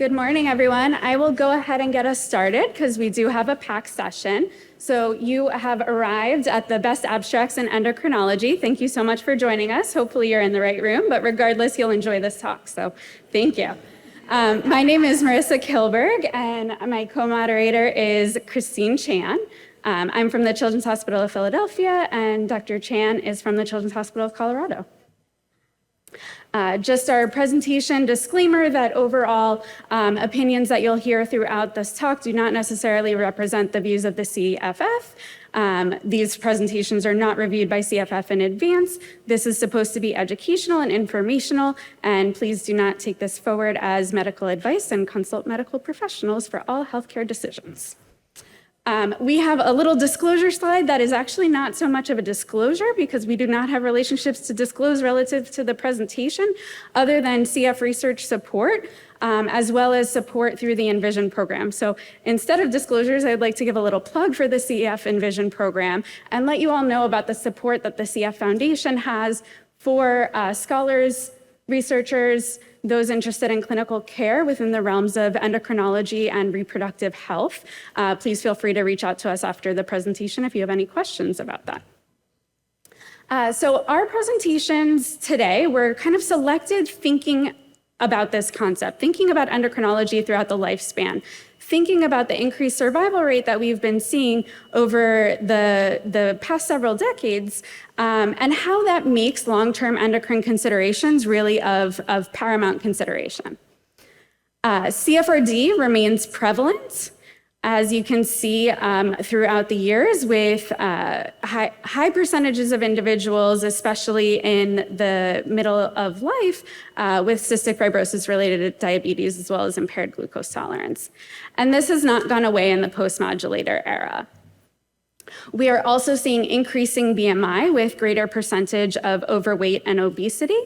Good morning, everyone. I will go ahead and get us started because we do have a packed session. So you have arrived at the best abstracts in endocrinology. Thank you so much for joining us. Hopefully you're in the right room, but regardless, you'll enjoy this talk. So thank you. My name is Marissa Kilberg, and my co-moderator is Christine Chan. I'm from the Children's Hospital of Philadelphia, and Dr. Chan is from the Children's Hospital of Colorado. Just our presentation disclaimer that overall opinions that you'll hear throughout this talk do not necessarily represent the views of the CFF. These presentations are not reviewed by CFF in advance. This is supposed to be educational and informational, and please do not take this forward as medical advice and consult medical professionals for all healthcare decisions. We have a little disclosure slide that is actually not so much of a disclosure because we do not have relationships to disclose relative to the presentation other than CF research support, as well as support through the Envision program. So instead of disclosures, I'd like to give a little plug for the CF Envision program and let you all know about the support that the CF Foundation has for scholars, researchers, those interested in clinical care within the realms of endocrinology and reproductive health. Please feel free to reach out to us after the presentation if you have any questions about that. So our presentations today were kind of selected thinking about this concept, thinking about endocrinology throughout the lifespan, thinking about the increased survival rate that we've been seeing over the past several decades, and how that makes long-term endocrine considerations really of paramount consideration. CFRD remains prevalent, as you can see throughout the years, with high percentages of individuals, especially in the middle of life, with cystic fibrosis-related diabetes, as well as impaired glucose tolerance. And this has not gone away in the post-modulator era. We are also seeing increasing BMI with greater percentage of overweight and obesity.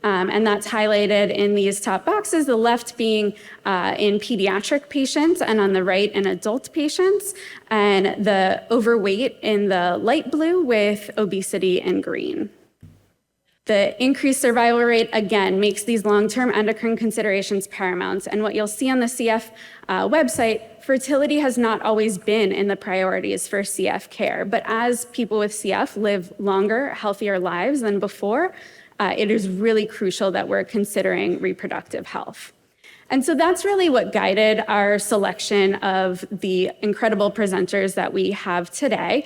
And that's highlighted in these top boxes, the left being in pediatric patients and on the right in adult patients, and the overweight in the light blue with obesity in green. The increased survival rate, again, makes these long-term endocrine considerations paramount. And what you'll see on the CF website, fertility has not always been in the priorities for CF care. But as people with CF live longer, healthier lives than before, it is really crucial that we're considering reproductive health. And so that's really what guided our selection of the incredible presenters that we have today.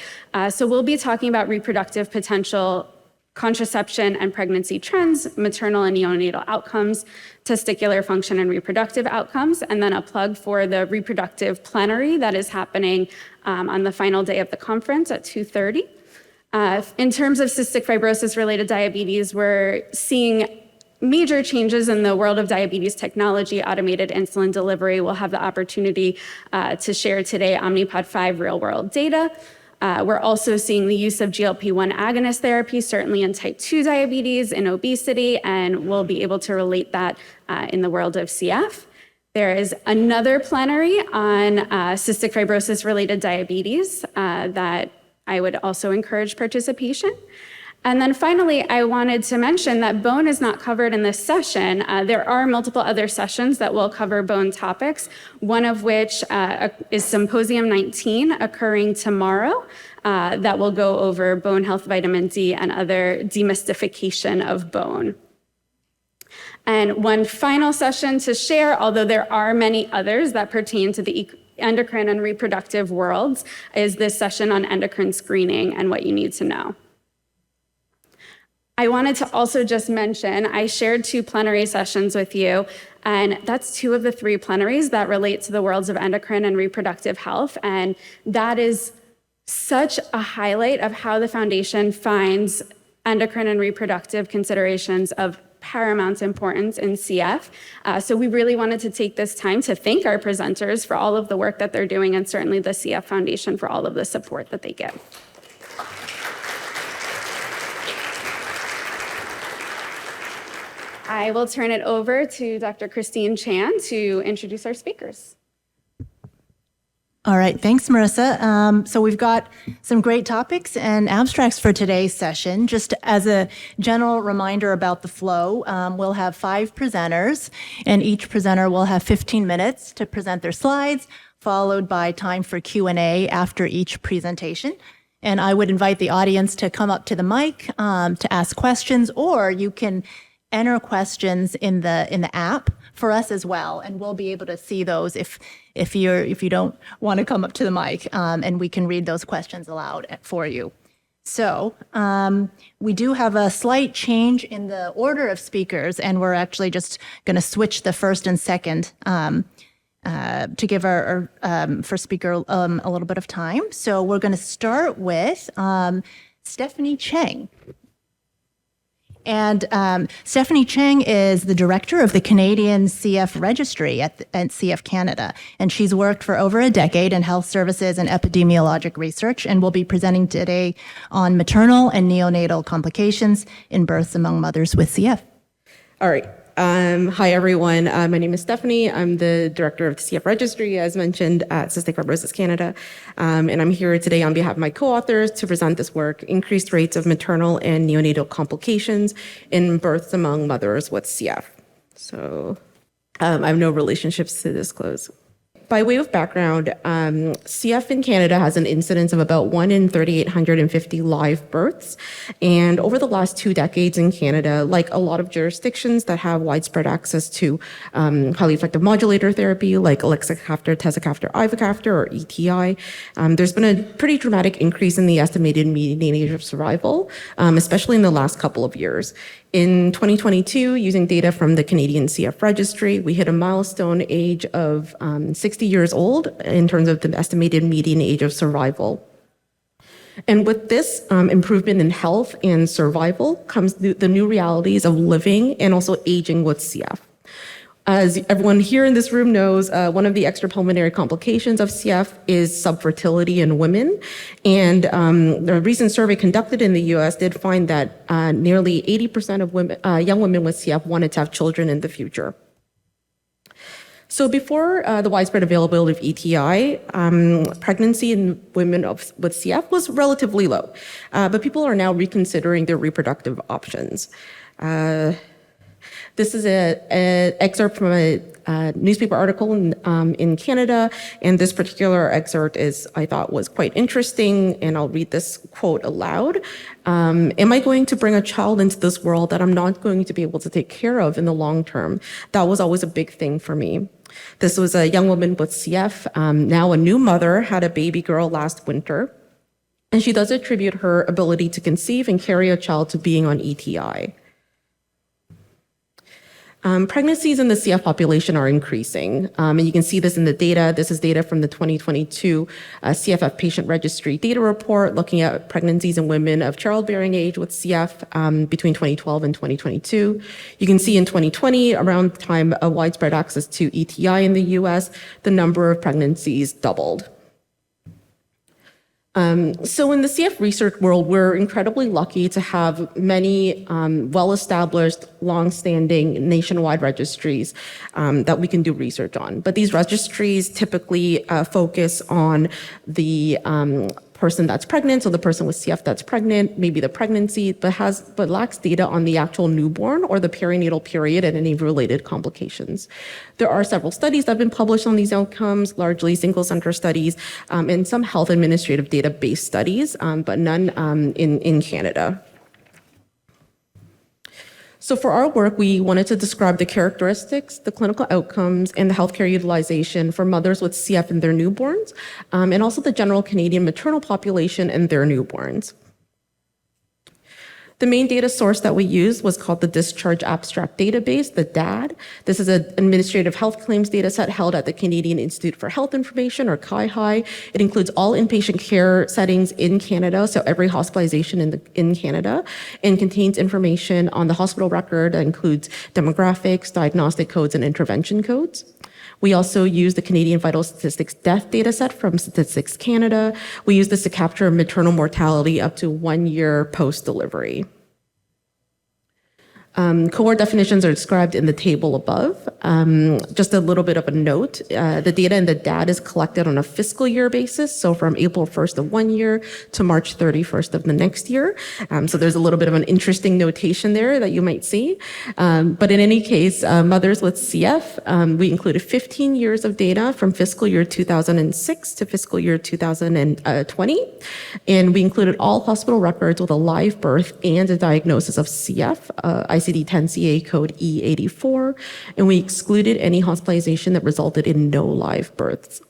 So we'll be talking about reproductive potential, contraception and pregnancy trends, maternal and neonatal outcomes, testicular function and reproductive outcomes, and then a plug for the reproductive plenary that is happening on the final day of the conference at 2:30. In terms of cystic fibrosis-related diabetes, we're seeing major changes in the world of diabetes technology, automated insulin delivery. We'll have the opportunity to share today Omnipod 5 real-world data. We're also seeing the use of GLP-1 agonist therapy, certainly in type 2 diabetes, in obesity, and we'll be able to relate that in the world of CF. There is another plenary on cystic fibrosis-related diabetes that I would also encourage participation. And then finally, I wanted to mention that bone is not covered in this session. There are multiple other sessions that will cover bone topics, one of which is Symposium 19 occurring tomorrow that will go over bone health, vitamin D, and other demystification of bone. And one final session to share, although there are many others that pertain to the endocrine and reproductive worlds, is this session on endocrine screening and what you need to know. I wanted to also just mention, I shared 2 plenary sessions with you, and that's 2 of the 3 plenaries that relate to the worlds of endocrine and reproductive health. And that is such a highlight of how the foundation finds endocrine and reproductive considerations of paramount importance in CF. So we really wanted to take this time to thank our presenters for all of the work that they're doing, and certainly the CF Foundation for all of the support that they give. I will turn it over to Dr. Christine Chan to introduce our speakers. All right, thanks, Marissa. So we've got some great topics and abstracts for today's session. Just as a general reminder about the flow, we'll have 5 presenters, and each presenter will have 15 minutes to present their slides, followed by time for Q&A after each presentation. And I would invite the audience to come up to the mic to ask questions, or you can enter questions in the app for us as well, and we'll be able to see those if you don't want to come up to the mic, and we can read those questions aloud for you. So we do have a slight change in the order of speakers, and we're actually just going to switch the first and second to give our first speaker a little bit of time. So we're going to start with Stephanie Cheng. And Stephanie Cheng is the director of the Canadian CF Registry at CF Canada. And she's worked for over a decade in health services and epidemiologic research, and will be presenting today on maternal and neonatal complications in births among mothers with CF. All right. Hi, everyone. My name is Stephanie. I'm the director of the CF Registry, as mentioned, at Cystic Fibrosis Canada. And I'm here today on behalf of my co-authors to present this work, Increased Rates of Maternal and Neonatal Complications in Births Among Mothers with CF. So I have no relationships to disclose. By way of background, CF in Canada has an incidence of about 1 in 3,850 live births. And over the last 2 decades in Canada, like a lot of jurisdictions that have widespread access to highly effective modulator therapy, like elexacaftor, tezacaftor, ivacaftor, or ETI, there's been a pretty dramatic increase in the estimated median age of survival, especially in the last couple of years. In 2022, using data from the Canadian CF Registry, we hit a milestone age of 60 years old in terms of the estimated median age of survival. And with this improvement in health and survival comes the new realities of living and also aging with CF. As everyone here in this room knows, one of the extrapulmonary complications of CF is subfertility in women. And a recent survey conducted in the US did find that nearly 80% of women, young women with CF wanted to have children in the future. So before the widespread availability of ETI, pregnancy in women with CF was relatively low, but people are now reconsidering their reproductive options. This is an excerpt from a newspaper article in Canada, and this particular excerpt I thought was quite interesting, and I'll read this quote aloud. Am I going to bring a child into this world that I'm not going to be able to take care of in the long term? That was always a big thing for me. This was a young woman with CF, now a new mother, had a baby girl last winter, and she does attribute her ability to conceive and carry a child to being on ETI. Pregnancies in the CF population are increasing, and you can see this in the data. This is data from the 2022 CFF Patient Registry data report looking at pregnancies in women of childbearing age with CF between 2012 and 2022. You can see in 2020, around the time of widespread access to ETI in the US, the number of pregnancies doubled. So in the CF research world, we're incredibly lucky to have many well-established, long-standing nationwide registries that we can do research on. But these registries typically focus on the person that's pregnant, so the person with CF that's pregnant, maybe the pregnancy, but lacks data on the actual newborn or the perinatal period and any related complications. There are several studies that have been published on these outcomes, largely single-center studies, and some health administrative data-based studies, but none in Canada. So for our work, we wanted to describe the characteristics, the clinical outcomes, and the healthcare utilization for mothers with CF and their newborns, and also the general Canadian maternal population and their newborns. The main data source that we used was called the Discharge Abstract Database, the DAD. This is an administrative health claims data set held at the Canadian Institute for Health Information, or CIHI. It includes all inpatient care settings in Canada, so every hospitalization in Canada, and contains information on the hospital record that includes demographics, diagnostic codes, and intervention codes. We also use the Canadian Vital Statistics Death Dataset from Statistics Canada. We use this to capture maternal mortality up to 1 year post-delivery. Cohort definitions are described in the table above. Just a little bit of a note, the data in the DAT is collected on a fiscal year basis, so from April 1st of one year to March 31st of the next year. So there's a little bit of an interesting notation there that you might see. But in any case, mothers with CF, we included 15 years of data from fiscal year 2006 to fiscal year 2020. And we included all hospital records with a live birth and a diagnosis of CF, ICD-10-CA code E84, and we excluded any hospitalization that resulted in no live births.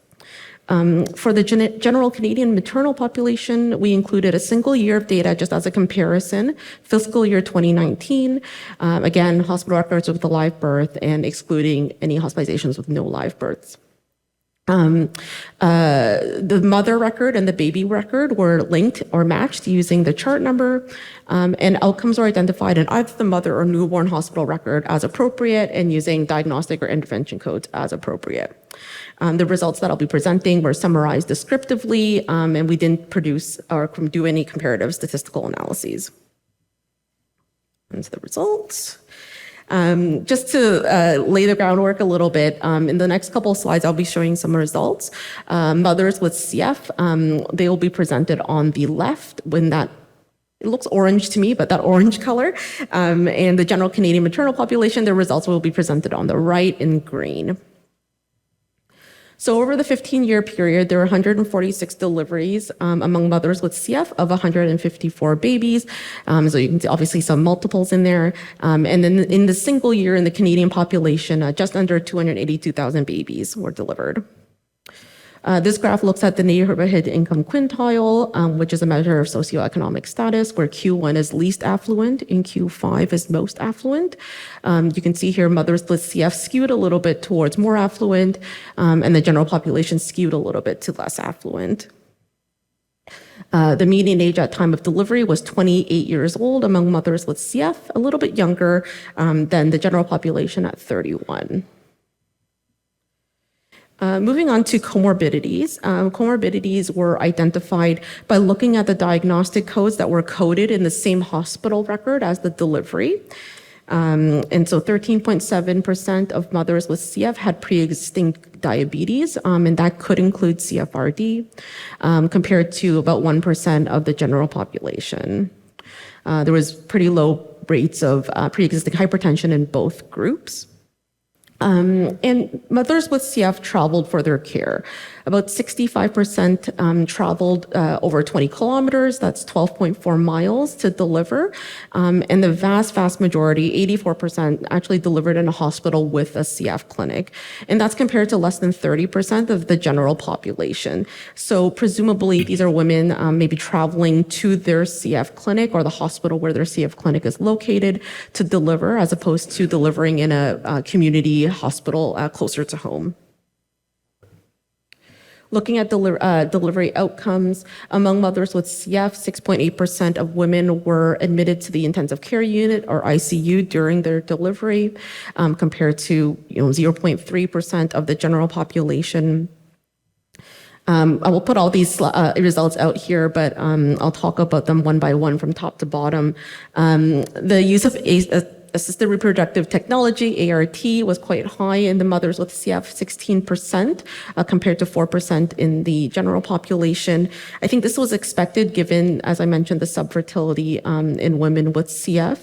For the general Canadian maternal population, we included a single year of data just as a comparison, fiscal year 2019. Again, hospital records with a live birth and excluding any hospitalizations with no live births. The mother record and the baby record were linked or matched using the chart number, and outcomes were identified in either the mother or newborn hospital record as appropriate and using diagnostic or intervention codes as appropriate. The results that I'll be presenting were summarized descriptively, and we didn't produce or do any comparative statistical analyses. And the results. Just to lay the groundwork a little bit, in the next couple of slides, I'll be showing some results. Mothers with CF, they will be presented on the left when that, it looks orange to me, but that orange color. And the general Canadian maternal population, their results will be presented on the right in green. So over the 15-year period, there were 146 deliveries among mothers with CF of 154 babies. So you can see obviously some multiples in there. And then in the single year in the Canadian population, just under 282,000 babies were delivered. This graph looks at the neighborhood income quintile, which is a measure of socioeconomic status, where Q1 is least affluent and Q5 is most affluent. You can see here mothers with CF skewed a little bit towards more affluent, and the general population skewed a little bit to less affluent. The median age at time of delivery was 28 years old among mothers with CF, a little bit younger than the general population at 31. Moving on to comorbidities. Comorbidities were identified by looking at the diagnostic codes that were coded in the same hospital record as the delivery. And so 13.7% of mothers with CF had pre-existing diabetes, and that could include CFRD, compared to about 1% of the general population. There was pretty low rates of pre-existing hypertension in both groups. And mothers with CF traveled for their care. About 65% traveled over 20 kilometers, that's 12.4 miles to deliver. And the vast majority, 84%, actually delivered in a hospital with a CF clinic. And that's compared to less than 30% of the general population. So presumably these are women maybe traveling to their CF clinic or the hospital where their CF clinic is located to deliver, as opposed to delivering in a community hospital closer to home. Looking at delivery outcomes, among mothers with CF, 6.8% of women were admitted to the intensive care unit or ICU during their delivery, compared to 0.3% of the general population. I will put all these results out here, but I'll talk about them one by one from top to bottom. The use of assisted reproductive technology, ART, was quite high in the mothers with CF, 16%, compared to 4% in the general population. I think this was expected given, as I mentioned, the subfertility in women with CF.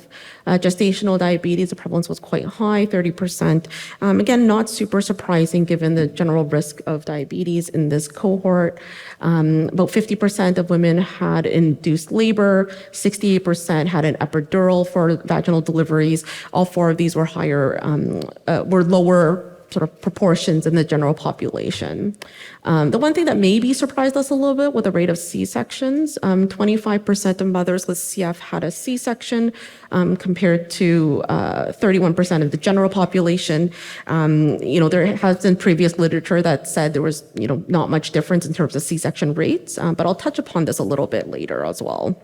Gestational diabetes, the prevalence was quite high, 30%. Again, not super surprising given the general risk of diabetes in this cohort. About 50% of women had induced labor, 68% had an epidural for vaginal deliveries. All four of these were lower sort of proportions in the general population. The one thing that maybe surprised us a little bit with the rate of C-sections, 25% of mothers with CF had a C-section, compared to 31% of the general population. There has been previous literature that said there was, not much difference in terms of C-section rates, but I'll touch upon this a little bit later as well.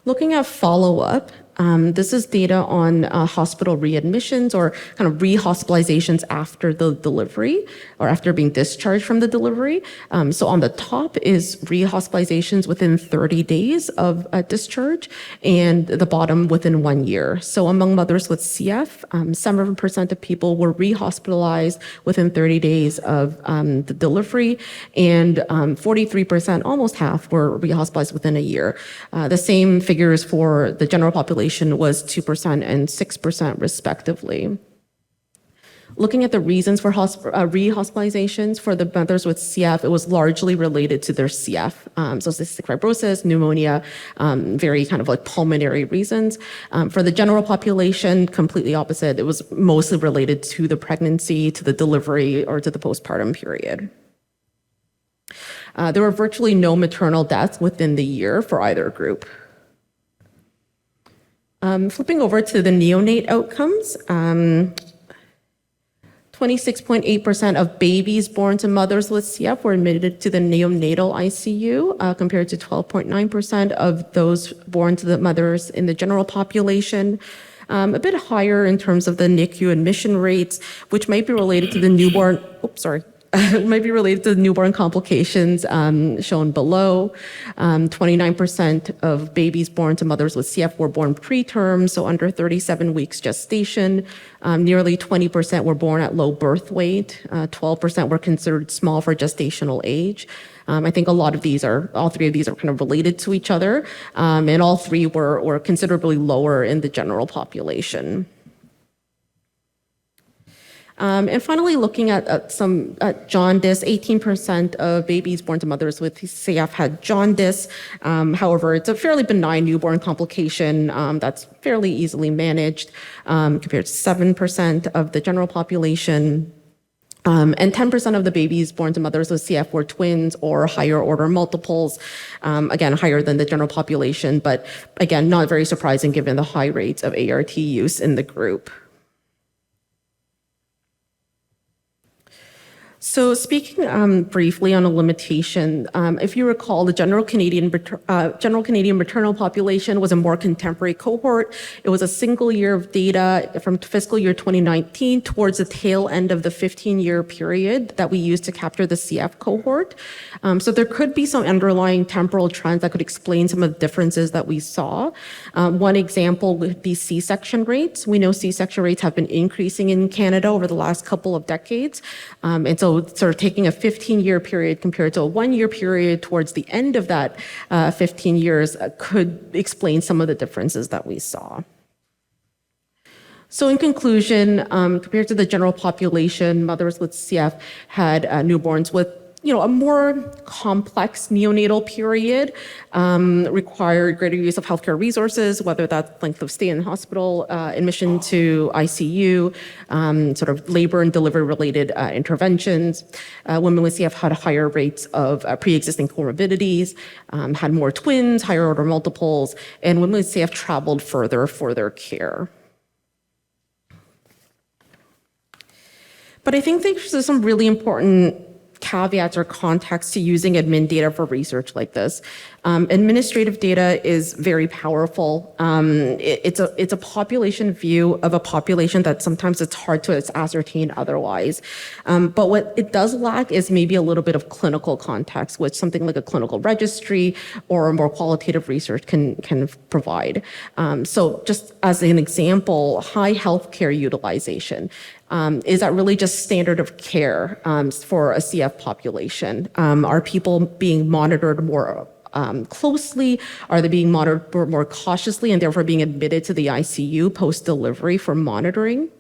Looking at follow-up, This is data on hospital readmissions or kind of re-hospitalizations after the delivery or after being discharged from the delivery. So on the top is re-hospitalizations within 30 days of discharge, and the bottom within 1 year. So among mothers with CF, 7% of people were re-hospitalized within 30 days of the delivery, and 43%, almost half, were re-hospitalized within a year. The same figures for the general population was 2% and 6% respectively. Looking at the reasons for re-hospitalizations for the mothers with CF, it was largely related to their CF. So cystic fibrosis, pneumonia, very kind of like pulmonary reasons. For the general population, completely opposite. It was mostly related to the pregnancy, to the delivery, or to the postpartum period. There were virtually no maternal deaths within the year for either group. Flipping over to the neonate outcomes, 26.8% of babies born to mothers with CF were admitted to the neonatal ICU, compared to 12.9% of those born to the mothers in the general population. A bit higher in terms of the NICU admission rates, which might be related to the newborn, might be related to the newborn complications shown below. 29% of babies born to mothers with CF were born preterm, so under 37 weeks gestation. Nearly 20% were born at low birth weight. 12% were considered small for gestational age. I think all three of these are kind of related to each other, and all three were considerably lower in the general population. And finally, looking at some jaundice, 18% of babies born to mothers with CF had jaundice. However, it's a fairly benign newborn complication that's fairly easily managed, compared to 7% of the general population. And 10% of the babies born to mothers with CF were twins or higher order multiples, again, higher than the general population, but again, not very surprising given the high rates of ART use in the group. So speaking briefly on a limitation, if you recall, the general Canadian maternal population was a more contemporary cohort. It was a single year of data from fiscal year 2019 towards the tail end of the 15-year period that we used to capture the CF cohort. So there could be some underlying temporal trends that could explain some of the differences that we saw. One example would be C-section rates. We know C-section rates have been increasing in Canada over the last couple of decades. And so sort of taking a 15-year period compared to a 1-year period towards the end of that 15 years could explain some of the differences that we saw. So in conclusion, compared to the general population, mothers with CF had newborns with a more complex neonatal period, required greater use of healthcare resources, whether that's length of stay in hospital, admission to ICU, sort of labor and delivery related interventions. Women with CF had higher rates of pre-existing comorbidities, had more twins, higher order multiples, and women with CF traveled further for their care. But I think there's some really important caveats or context to using admin data for research like this. Administrative data is very powerful. It's a population view of a population that sometimes it's hard to ascertain otherwise. But what it does lack is maybe a little bit of clinical context, which something like a clinical registry or more qualitative research can provide. So just as an example, high healthcare utilization. Is that really just standard of care for a CF population? Are people being monitored more closely? Are they being monitored more cautiously and therefore being admitted to the ICU post-delivery for monitoring?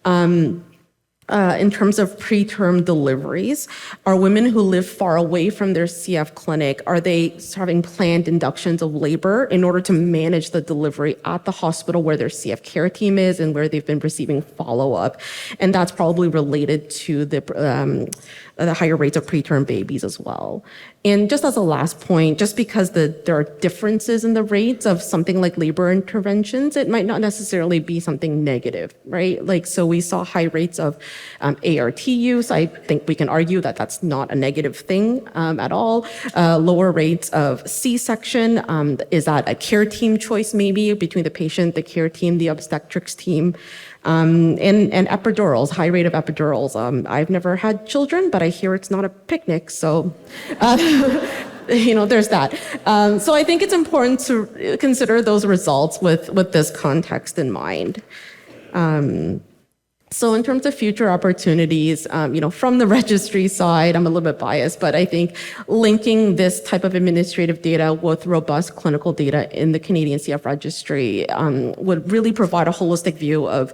In terms of preterm deliveries, are women who live far away from their CF clinic, are they having planned inductions of labor in order to manage the delivery at the hospital where their CF care team is and where they've been receiving follow-up? And that's probably related to the higher rates of preterm babies as well. And just as a last point, just because there are differences in the rates of something like labor interventions, it might not necessarily be something negative, right? So we saw high rates of ART use. I think we can argue that that's not a negative thing at all. Lower rates of C-section. Is that a care team choice maybe between the patient, the care team, the obstetrics team? And epidurals, high rate of epidurals. I've never had children, but I hear it's not a picnic, so there's that. So I think it's important to consider those results with this context in mind. So in terms of future opportunities, from the registry side, I'm a little bit biased, but I think linking this type of administrative data with robust clinical data in the Canadian CF registry would really provide a holistic view of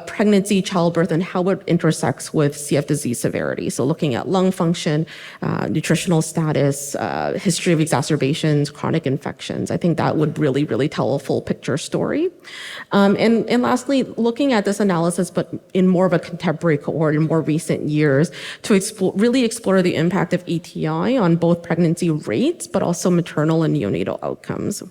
pregnancy, childbirth, and how it intersects with CF disease severity. So looking at lung function, nutritional status, history of exacerbations, chronic infections. I think that would really, really tell a full picture story. And lastly, looking at this analysis, but in more of a contemporary cohort in more recent years, to really explore the impact of ETI on both pregnancy rates, but also maternal and neonatal outcomes.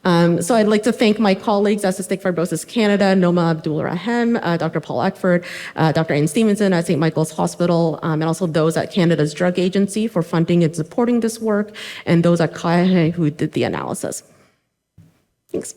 So I'd like to thank my colleagues at Cystic Fibrosis Canada, Noma Abdul-Rahim, Dr. Paul Eckford, Dr. Anne Stevenson at St. Michael's Hospital, and also those at Canada's Drug Agency for funding and supporting this work, and those at CAIHE who did the analysis. Thanks.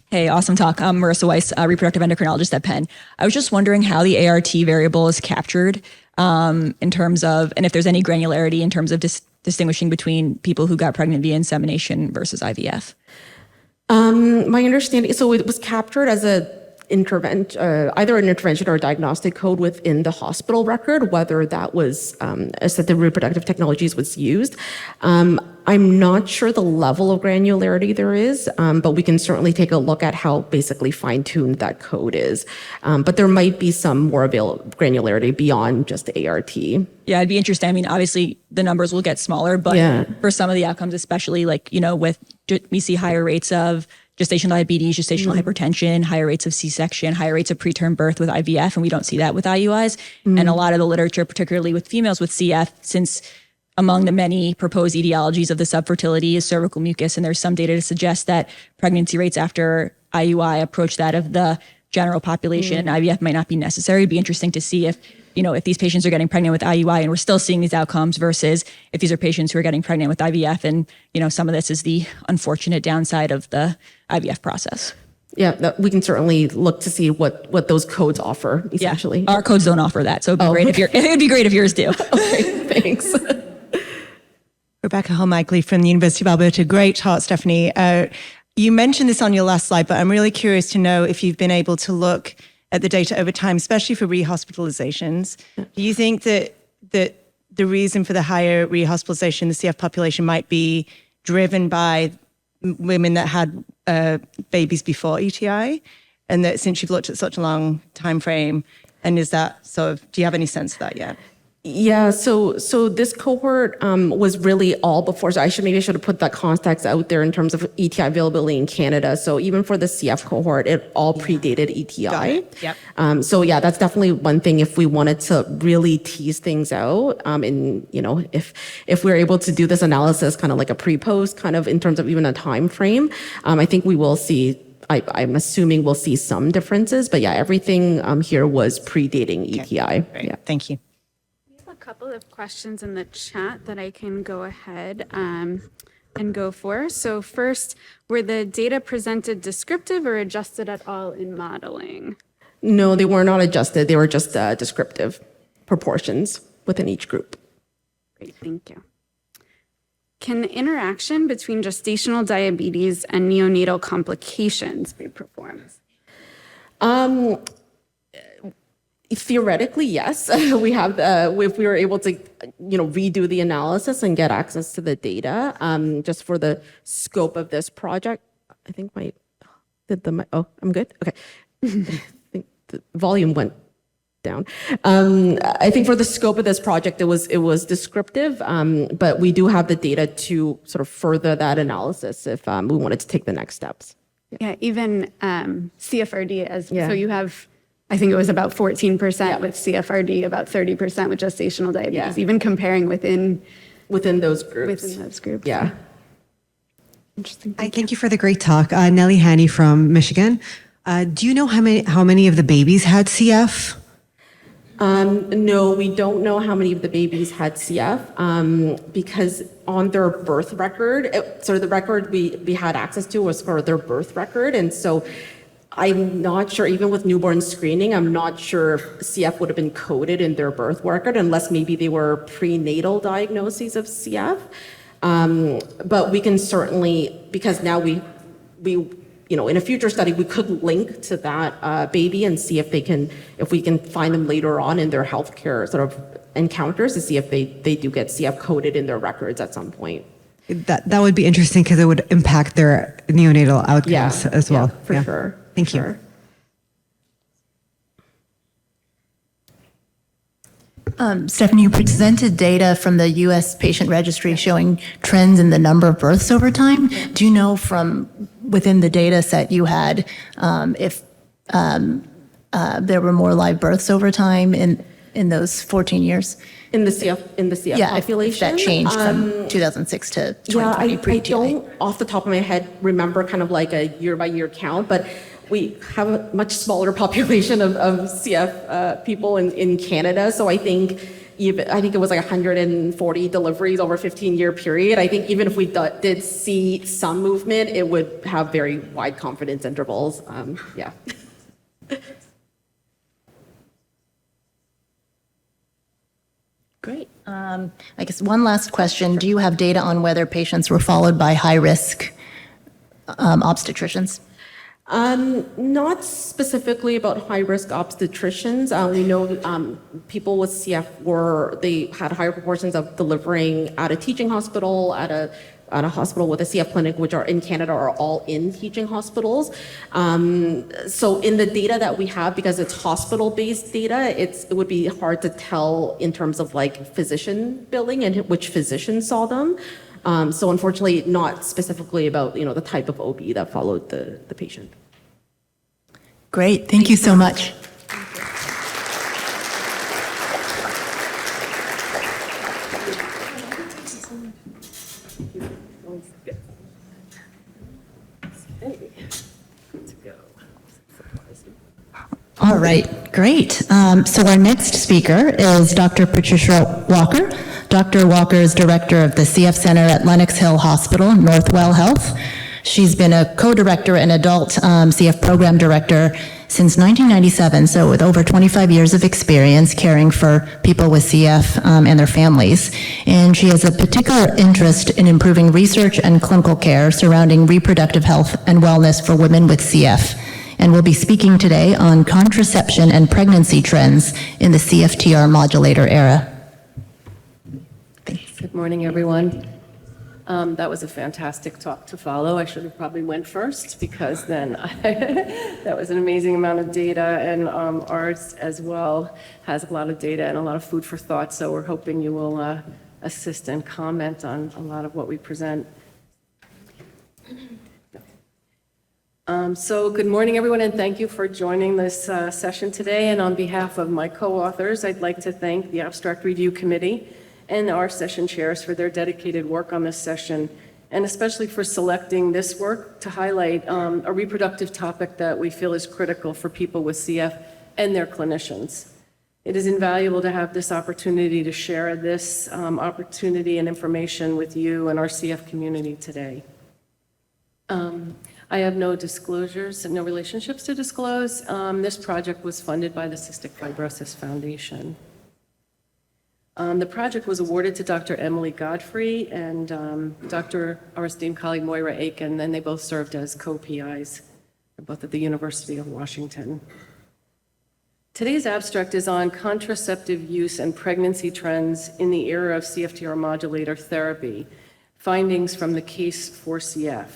Hey, awesome talk. I'm Marissa Weiss, a reproductive endocrinologist at Penn. I was just wondering how the ART variable is captured in terms of, and if there's any granularity in terms of distinguishing between people who got pregnant via insemination versus IVF. My understanding, so it was captured as either an intervention or a diagnostic code within the hospital record, whether that was assisted reproductive technologies was used. I'm not sure the level of granularity there is, but we can certainly take a look at how basically fine-tuned that code is. But there might be some more granularity beyond just ART. Yeah, it'd be interesting. I mean, obviously the numbers will get smaller, but for some of the outcomes, especially we see higher rates of gestational diabetes, gestational hypertension, higher rates of C-section, higher rates of preterm birth with IVF, and we don't see that with IUIs. And a lot of the literature, particularly with females with CF, since among the many proposed etiologies of the subfertility is cervical mucus, and there's some data to suggest that pregnancy rates after IUI approach that of the general population, and IVF might not be necessary. It'd be interesting to see if these patients are getting pregnant with IUI and we're still seeing these outcomes versus if these are patients who are getting pregnant with IVF and, some of this is the unfortunate downside of the IVF process. Yeah, we can certainly look to see what those codes offer, essentially. Yeah, our codes don't offer that, so it'd be great if yours do. Okay, thanks. Rebecca Holmagley from the University of Alberta. Great talk, Stephanie. You mentioned this on your last slide, but I'm really curious to know if you've been able to look at the data over time, especially for rehospitalizations. Do you think that the reason for the higher rehospitalization in the CF population might be driven by women that had babies before ETI? And that since you've looked at such a long time frame, and is that do you have any sense of that yet? Yeah, so this cohort was really all before. So I should have put that context out there in terms of ETI availability in Canada. So even for the CF cohort, it all predated ETI. Got it. Yep. So yeah, that's definitely one thing if we wanted to really tease things out. And if we're able to do this analysis kind of like a pre-post kind of in terms of even a time frame, I think we will see. I'm assuming we'll see some differences, but yeah, everything here was predating ETI. Great. Yeah. Thank you. A couple of questions in the chat that I can go ahead and go for. So first, were the data presented descriptive or adjusted at all in modeling? No, they were not adjusted. They were just descriptive proportions within each group. Great, thank you. Can interaction between gestational diabetes and neonatal complications be performed? Theoretically, yes. We have if we were able to, redo the analysis and get access to the data, just for the scope of this project. I think I'm good. Okay. I think the volume went down. I think for the scope of this project, it was descriptive, but we do have the data to sort of further that analysis if we wanted to take the next steps. Yeah, even CFRD so you have. I think it was about 14% with CFRD, about 30% with gestational diabetes, even comparing within those groups. Within those groups. Yeah. Thank you for the great talk. Nellie Haney from Michigan. Do you know how many of the babies had CF? No, we don't know how many of the babies had CF because on their birth record, the record we had access to was for their birth record. And so I'm not sure, even with newborn screening, I'm not sure if CF would have been coded in their birth record unless maybe they were prenatal diagnoses of CF. But we can certainly, because now we in a future study, we could link to that baby and see if we can find them later on in their healthcare sort of encounters to see if they do get CF coded in their records at some point. That would be interesting because it would impact their neonatal outcomes as well. Yeah, for sure. Thank you. Stephanie, you presented data from the U.S. patient registry showing trends in the number of births over time. Do you know from within the data set you had if there were more live births over time in those 14 years? In the CF population? If that changed from 2006 to 2020 I don't, off the top of my head, remember kind of like a year-by-year count, but we have a much smaller population of CF people in Canada, so I think it was like 140 deliveries over a 15-year period. I think even if we did see some movement, it would have very wide confidence intervals. Great. I guess one last question. Do you have data on whether patients were followed by high-risk obstetricians? Not specifically about high-risk obstetricians. We know people with CF they had higher proportions of delivering at a teaching hospital, at a hospital with a CF clinic, which are in Canada are all in teaching hospitals. So in the data that we have, because it's hospital-based data, it would be hard to tell in terms of like physician billing and which physician saw them. So unfortunately, not specifically about the type of OB that followed the patient. Great, thank you so much. All right, great. So our next speaker is Dr. Patricia Walker. Dr. Walker is director of the CF Center at Lenox Hill Hospital, Northwell Health. She's been a co-director and adult CF program director since 1997, so with over 25 years of experience caring for people with CF and their families. And she has a particular interest in improving research and clinical care surrounding reproductive health and wellness for women with CF. And we'll be speaking today on contraception and pregnancy trends in the CFTR modulator era. Thanks. Good morning, everyone. That was a fantastic talk to follow. I should have probably went first because then that was an amazing amount of data, and ours as well has a lot of data and a lot of food for thought. So we're hoping you will assist and comment on a lot of what we present. So good morning, everyone, and thank you for joining this session today. And on behalf of my co-authors, I'd like to thank the Abstract Review Committee and our session chairs for their dedicated work on this session, and especially for selecting this work to highlight a reproductive topic that we feel is critical for people with CF and their clinicians. It is invaluable to have this opportunity to share this opportunity and information with you and our CF community today. I have no disclosures and no relationships to disclose. This project was funded by the Cystic Fibrosis Foundation. The project was awarded to Dr. Emily Godfrey and our esteemed colleague Moira Aiken, and they both served as co-PIs, both at the University of Washington. Today's abstract is on contraceptive use and pregnancy trends in the era of CFTR modulator therapy, findings from the Case for CF.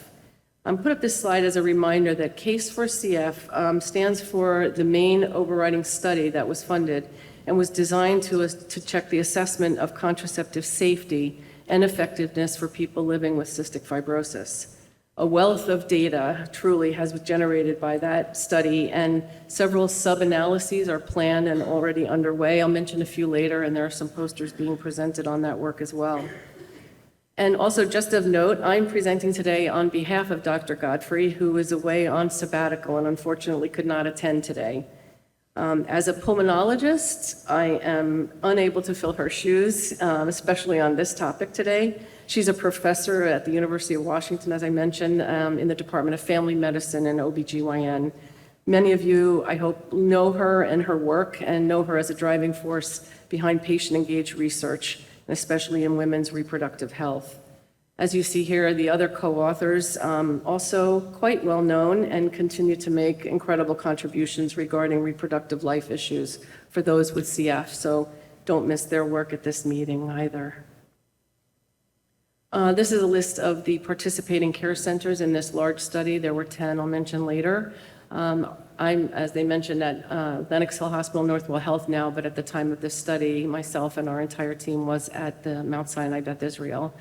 Put up this slide as a reminder that Case for CF stands for the main overriding study that was funded and was designed to check the assessment of contraceptive safety and effectiveness for people living with cystic fibrosis. A wealth of data truly has been generated by that study, and several sub-analyses are planned and already underway. I'll mention a few later, and there are some posters being presented on that work as well. And also, just of note, I'm presenting today on behalf of Dr. Godfrey, who is away on sabbatical and unfortunately could not attend today. As a pulmonologist, I am unable to fill her shoes, especially on this topic today. She's a professor at the University of Washington, as I mentioned, in the Department of Family Medicine and OBGYN. Many of you, I hope, know her and her work and know her as a driving force behind patient-engaged research, especially in women's reproductive health. As you see here, the other co-authors also quite well known and continue to make incredible contributions regarding reproductive life issues for those with CF, so don't miss their work at this meeting either. This is a list of the participating care centers in this large study. There were 10 I'll mention later. I'm, as they mentioned, at Lenox Hill Hospital, Northwell Health now, but at the time of this study, myself and our entire team was at the Mount Sinai Beth Israel.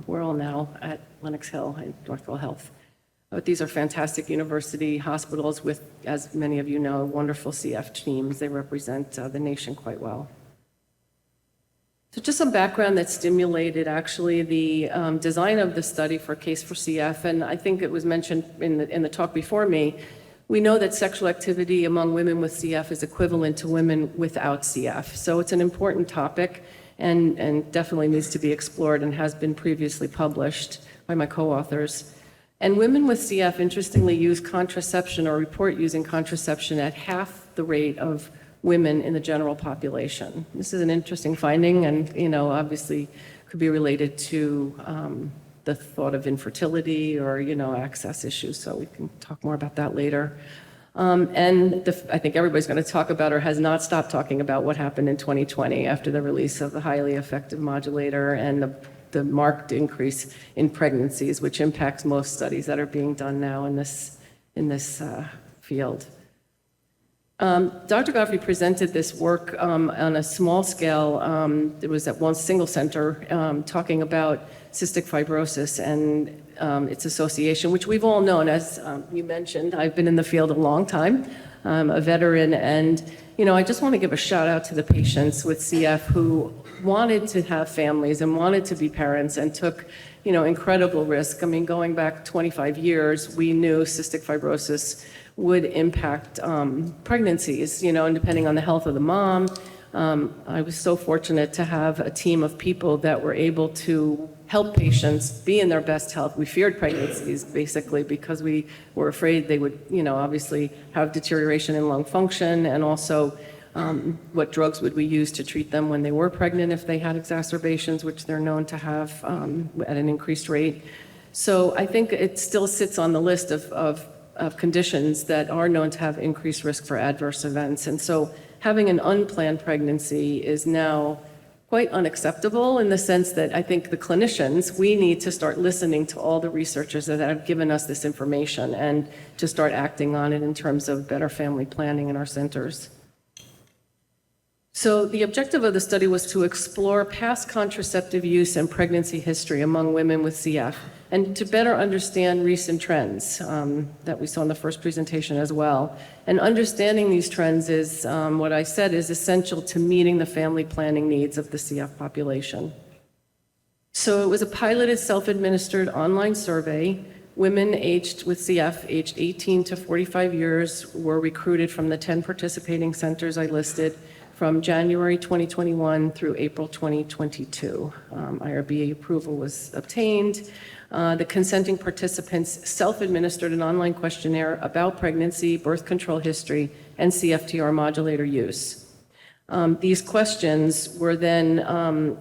We're all now at Lenox Hill and Northwell Health. But these are fantastic university hospitals with, as many of you know, wonderful CF teams. They represent the nation quite well. So just some background that stimulated actually the design of the study for Case for CF, and I think it was mentioned in the talk before me. We know that sexual activity among women with CF is equivalent to women without CF. So it's an important topic and definitely needs to be explored and has been previously published by my co-authors. And women with CF, interestingly, use contraception or report using contraception at half the rate of women in the general population. This is an interesting finding and, obviously could be related to the thought of infertility or, access issues. So we can talk more about that later. I think everybody's going to talk about or has not stopped talking about what happened in 2020 after the release of the highly effective modulator and the marked increase in pregnancies, which impacts most studies that are being done now in this field. Dr. Godfrey presented this work on a small scale. It was at one single center talking about cystic fibrosis and its association, which we've all known. As you mentioned, I've been in the field a long time. I'm a veteran, and I just want to give a shout out to the patients with CF who wanted to have families and wanted to be parents and took incredible risk. I mean, going back 25 years, we knew cystic fibrosis would impact pregnancies, and depending on the health of the mom. I was so fortunate to have a team of people that were able to help patients be in their best health. We feared pregnancies basically because we were afraid they would, obviously have deterioration in lung function, and also what drugs would we use to treat them when they were pregnant if they had exacerbations, which they're known to have at an increased rate. So I think it still sits on the list of conditions that are known to have increased risk for adverse events. And so having an unplanned pregnancy is now quite unacceptable in the sense that I think the clinicians, we need to start listening to all the researchers that have given us this information and to start acting on it in terms of better family planning in our centers. So the objective of the study was to explore past contraceptive use and pregnancy history among women with CF and to better understand recent trends that we saw in the first presentation as well. And understanding these trends is what I said is essential to meeting the family planning needs of the CF population. So it was a piloted self-administered online survey. Women aged with CF, aged 18 to 45 years, were recruited from the 10 participating centers I listed from January 2021 through April 2022. IRB approval was obtained. The consenting participants self-administered an online questionnaire about pregnancy, birth control history, and CFTR modulator use. These questions were then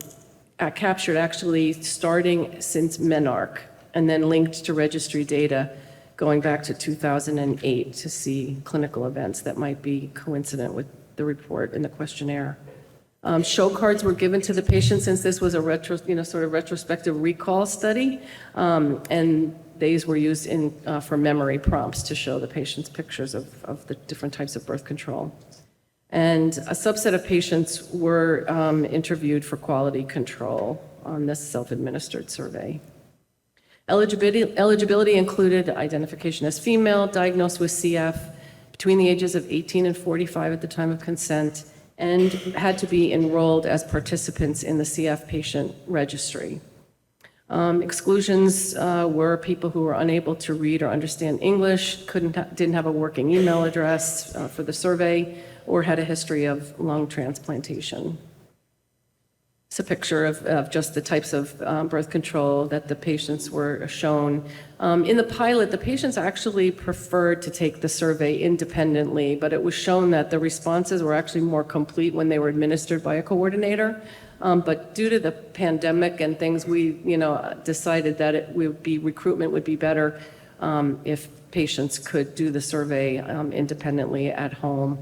captured actually starting since MENARC and then linked to registry data going back to 2008 to see clinical events that might be coincident with the report in the questionnaire. Show cards were given to the patient since this was a retrospective recall study, and these were used for memory prompts to show the patients pictures of the different types of birth control. And a subset of patients were interviewed for quality control on this self-administered survey. Eligibility included identification as female, diagnosed with CF, between the ages of 18 and 45 at the time of consent, and had to be enrolled as participants in the CF patient registry. Exclusions were people who were unable to read or understand English, didn't have a working email address for the survey, or had a history of lung transplantation. It's a picture of just the types of birth control that the patients were shown. In the pilot, the patients actually preferred to take the survey independently, but it was shown that the responses were actually more complete when they were administered by a coordinator. But due to the pandemic and things, we decided that recruitment would be better if patients could do the survey independently at home.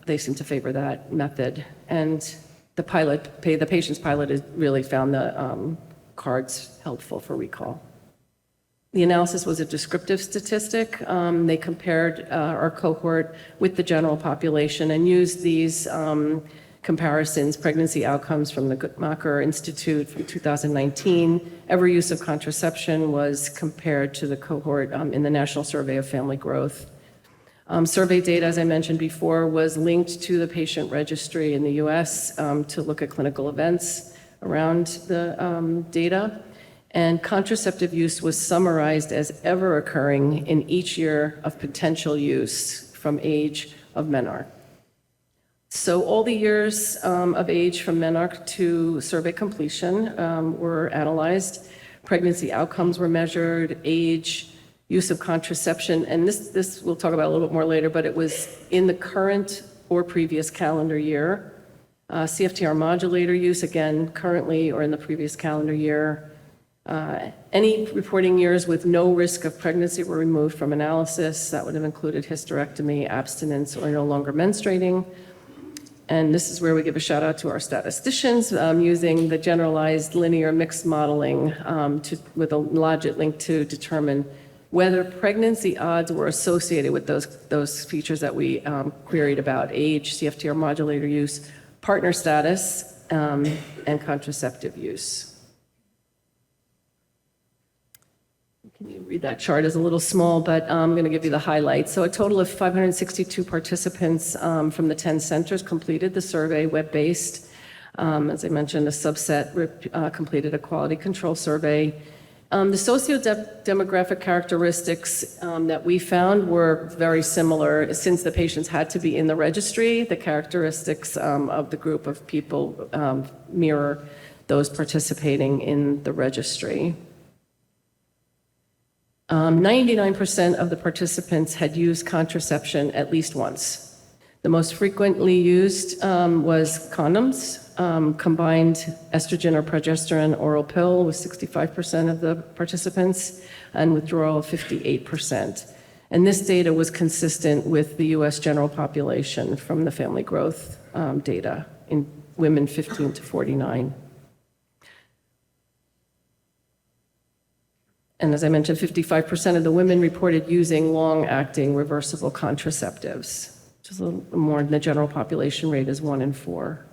They seem to favor that method. And the patient's pilot has really found the cards helpful for recall. The analysis was a descriptive statistic. They compared our cohort with the general population and used these comparisons, pregnancy outcomes from the Guttmacher Institute from 2019. Every use of contraception was compared to the cohort in the National Survey of Family Growth. Survey data, as I mentioned before, was linked to the patient registry in the US to look at clinical events around the data. And contraceptive use was summarized as ever occurring in each year of potential use from age of menarche. So all the years of age from menarche to survey completion were analyzed. Pregnancy outcomes were measured, age, use of contraception, and this we'll talk about a little bit more later, but it was in the current or previous calendar year. CFTR modulator use, again, currently or in the previous calendar year. Any reporting years with no risk of pregnancy were removed from analysis. That would have included hysterectomy, abstinence, or no longer menstruating. And this is where we give a shout out to our statisticians using the generalized linear mixed modeling with a logic link to determine whether pregnancy odds were associated with those features that we queried about: age, CFTR modulator use, partner status, and contraceptive use. Can you read that chart? It's a little small, but I'm going to give you the highlights. So a total of 562 participants from the 10 centers completed the survey, web-based. As I mentioned, a subset completed a quality control survey. The socio-demographic characteristics that we found were very similar. Since the patients had to be in the registry, the characteristics of the group of people mirror those participating in the registry. 99% of the participants had used contraception at least once. The most frequently used was condoms. Combined estrogen or progesterone oral pill was 65% of the participants, and withdrawal 58%. And this data was consistent with the US general population from the family growth data in women 15 to 49. And as I mentioned, 55% of the women reported using long-acting reversible contraceptives, which is a little more than the general population rate is 1 in 4.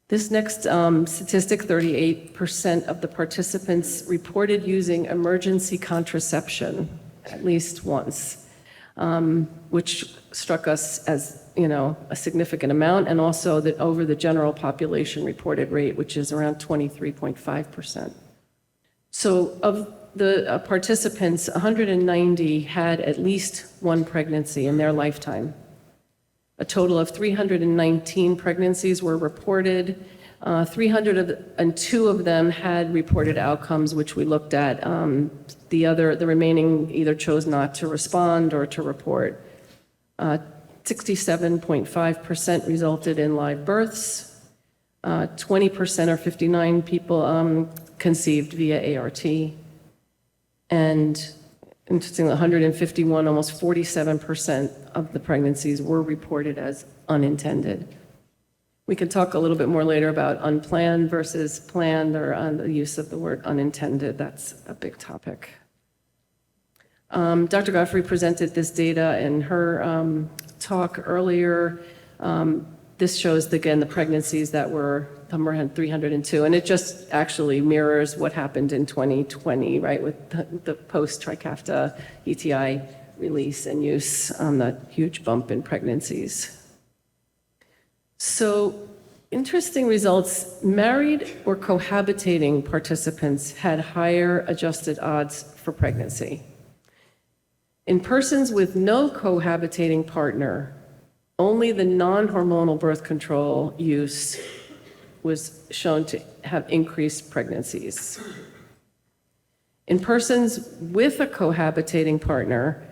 This next statistic, 38% of the participants reported using emergency contraception at least once, which struck us as, a significant amount, and also that over the general population reported rate, which is around 23.5%. So of the participants, 190 had at least one pregnancy in their lifetime. A total of 319 pregnancies were reported. 302 of them had reported outcomes, which we looked at. The remaining either chose not to respond or to report. 67.5% resulted in live births. 20% or 59 people conceived via ART. And interestingly, 151, almost 47% of the pregnancies were reported as unintended. We can talk a little bit more later about unplanned versus planned, or the use of the word unintended. That's a big topic. Dr. Godfrey presented this data in her talk earlier. This shows, again, the pregnancies that were 302, and it just actually mirrors what happened in 2020, right, with the post-Trikafta ETI release and use, that huge bump in pregnancies. So Interesting results. Married or cohabitating participants had higher adjusted odds for pregnancy. In persons with no cohabitating partner, only the non-hormonal birth control use was shown to have increased pregnancies. In persons with a cohabitating partner,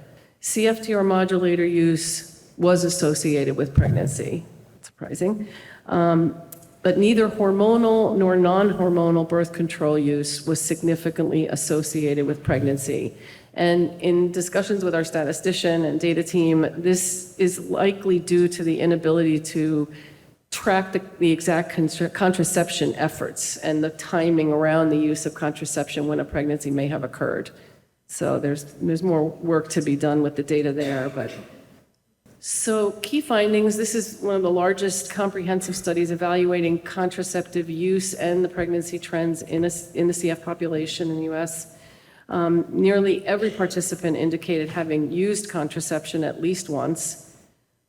CFTR modulator use was associated with pregnancy. Surprising. But neither hormonal nor non-hormonal birth control use was significantly associated with pregnancy. And in discussions with our statistician and data team, this is likely due to the inability to track the exact contraception efforts and the timing around the use of contraception when a pregnancy may have occurred. So there's more work to be done with the data there, but. So key findings, this is one of the largest comprehensive studies evaluating contraceptive use and the pregnancy trends in the CF population in the US. Nearly every participant indicated having used contraception at least once.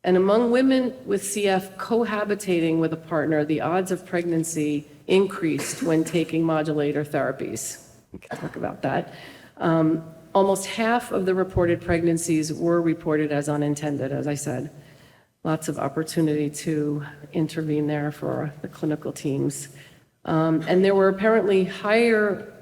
And among women with CF cohabitating with a partner, the odds of pregnancy increased when taking modulator therapies. We can talk about that. Almost half of the reported pregnancies were reported as unintended, as I said. Lots of opportunity to intervene there for the clinical teams. And there were apparently higher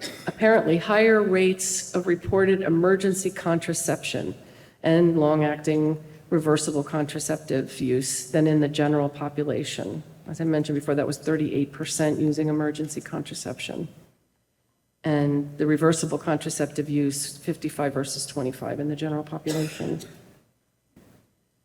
rates of reported emergency contraception and long-acting reversible contraceptive use than in the general population. As I mentioned before, that was 38% using emergency contraception. And the reversible contraceptive use, 55 versus 25 in the general population.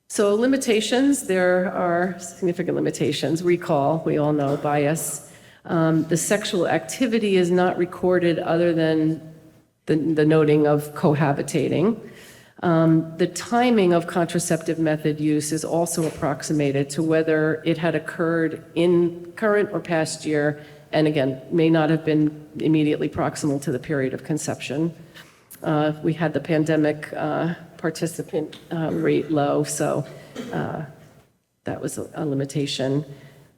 So limitations, there are significant limitations. Recall, we all know, bias. The sexual activity is not recorded other than the noting of cohabitating. The timing of contraceptive method use is also approximated to whether it had occurred in current or past year, and again, may not have been immediately proximal to the period of conception. We had the pandemic participant rate low, so that was a limitation.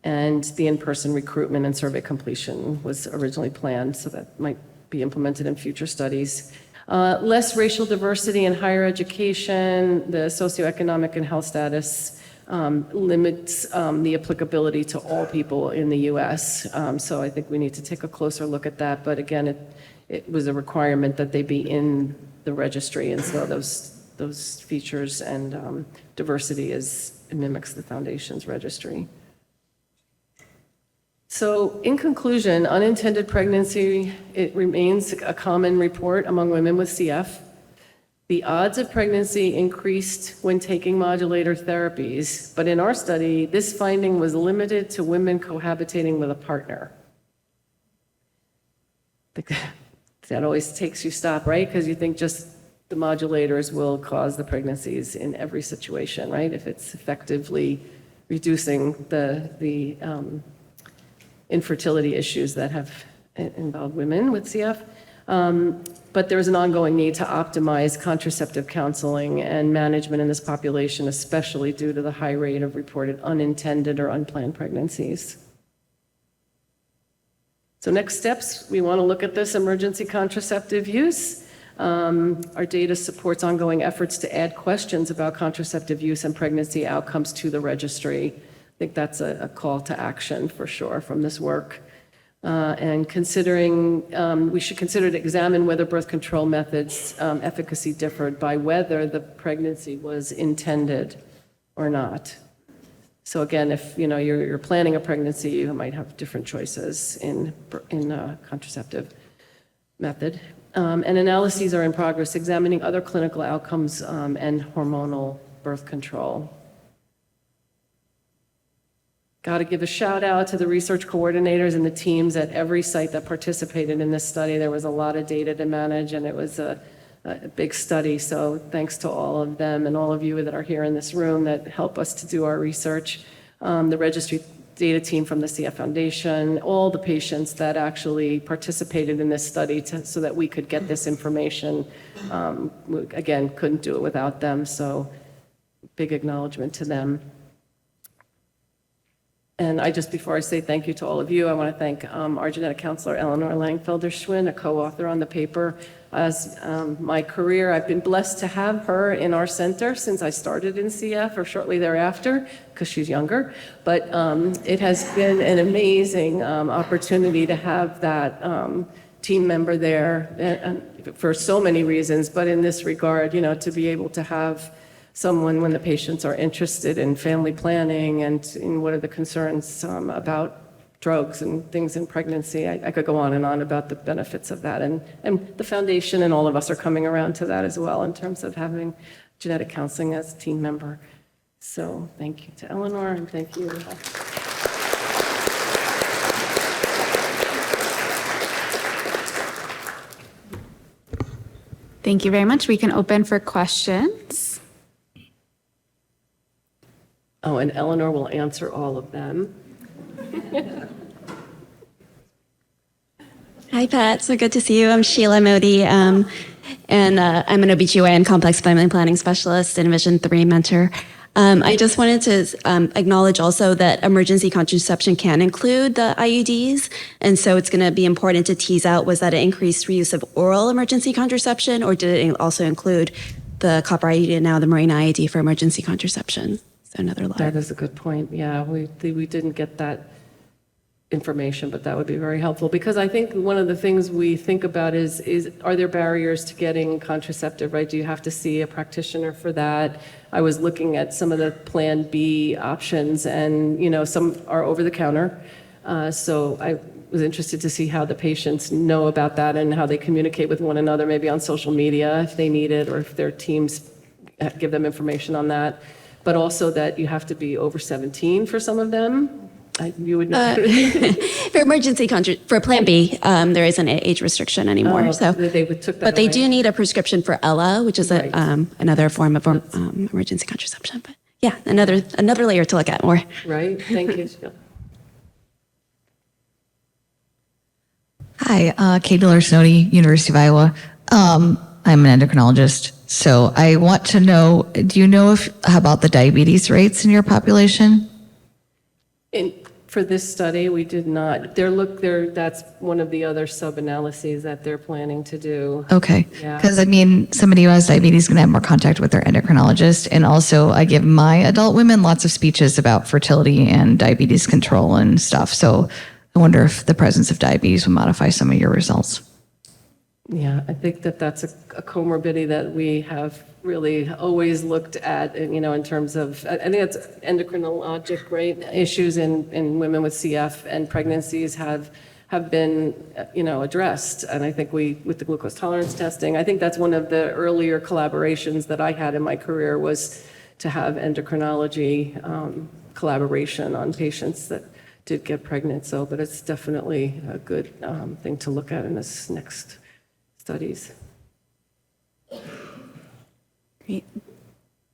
And the in-person recruitment and survey completion was originally planned, so that might be implemented in future studies. Less racial diversity in higher education, the socioeconomic and health status limits the applicability to all people in the US. So I think we need to take a closer look at that. But again, it was a requirement that they be in the registry. And so those features and diversity mimics the Foundation's registry. So in conclusion, unintended pregnancy, it remains a common report among women with CF. The odds of pregnancy increased when taking modulator therapies, but in our study, this finding was limited to women cohabitating with a partner. That always makes you stop, right? Because you think just the modulators will cause the pregnancies in every situation, right? If it's effectively reducing the infertility issues that have involved women with CF. But there is an ongoing need to optimize contraceptive counseling and management in this population, especially due to the high rate of reported unintended or unplanned pregnancies. So next steps, we want to look at this emergency contraceptive use. Our data supports ongoing efforts to add questions about contraceptive use and pregnancy outcomes to the registry. I think that's a call to action for sure from this work. And we should consider to examine whether birth control methods efficacy differed by whether the pregnancy was intended or not. So again, if you're planning a pregnancy, you might have different choices in contraceptive method. And analyses are in progress examining other clinical outcomes and hormonal birth control. Got to give a shout out to the research coordinators and the teams at every site that participated in this study. There was a lot of data to manage, and it was a big study. So thanks to all of them and all of you that are here in this room that help us to do our research. The registry data team from the CF Foundation, all the patients that actually participated in this study so that we could get this information. Again, couldn't do it without them. So big acknowledgement to them. And before I say thank you to all of you, I want to thank our genetic counselor, Eleanor Langfelder-Schwinn, a co-author on the paper. As my career, I've been blessed to have her in our center since I started in CF or shortly thereafter, because she's younger. But it has been an amazing opportunity to have that team member there and for so many reasons. But in this regard, to be able to have someone when the patients are interested in family planning and in what are the concerns about drugs and things in pregnancy. I could go on and on about the benefits of that. And the foundation and all of us are coming around to that as well in terms of having genetic counseling as a team member. So thank you to Eleanor and thank you. Thank you very much. We can open for questions. Oh, and Eleanor will answer all of them. Hi, Pat. So good to see you. I'm Sheila Modi, and I'm an OBGYN complex family planning specialist and Vision 3 mentor. I just wanted to acknowledge also that emergency contraception can include the IUDs, and so it's going to be important to tease out, was that an increased reuse of oral emergency contraception, or did it also include the copper IUD and now the marine IUD for emergency contraception? So another line. That is a good point. Yeah, we didn't get that information, but that would be very helpful, because I think one of the things we think about is are there barriers to getting contraceptive, right? Do you have to see a practitioner for that? I was looking at some of the Plan B options, and some are over the counter. So I was interested to see how the patients know about that and how they communicate with one another, maybe on social media if they need it, or if their teams give them information on that. But also that you have to be over 17 for some of them. You would know. For emergency for Plan B, there isn't an age restriction anymore. So they took that but they away. do need a prescription for Ella, which is Right. another form of emergency contraception. But yeah, another layer to look at more. Right? Thank you, Sheila. Hi, Kate Miller-Snowdy, University of Iowa. I'm an endocrinologist, so I want to know, do you know about the diabetes rates in your population? For this study, we did not. That's one of the other sub-analyses that they're planning to do. Okay, Yeah. because somebody who has diabetes is going to have more contact with their endocrinologist, and also I give my adult women lots of speeches about fertility and diabetes control and stuff, so I wonder if the presence of diabetes will modify some of your results. Yeah, I think that's a comorbidity that we have really always looked at, in terms of, I think it's endocrinologic, right? Issues in women with CF and pregnancies have been, addressed. And I think with the glucose tolerance testing, I think that's one of the earlier collaborations that I had in my career, was to have endocrinology collaboration on patients that did get pregnant. So, but it's definitely a good thing to look at in this next studies. Great.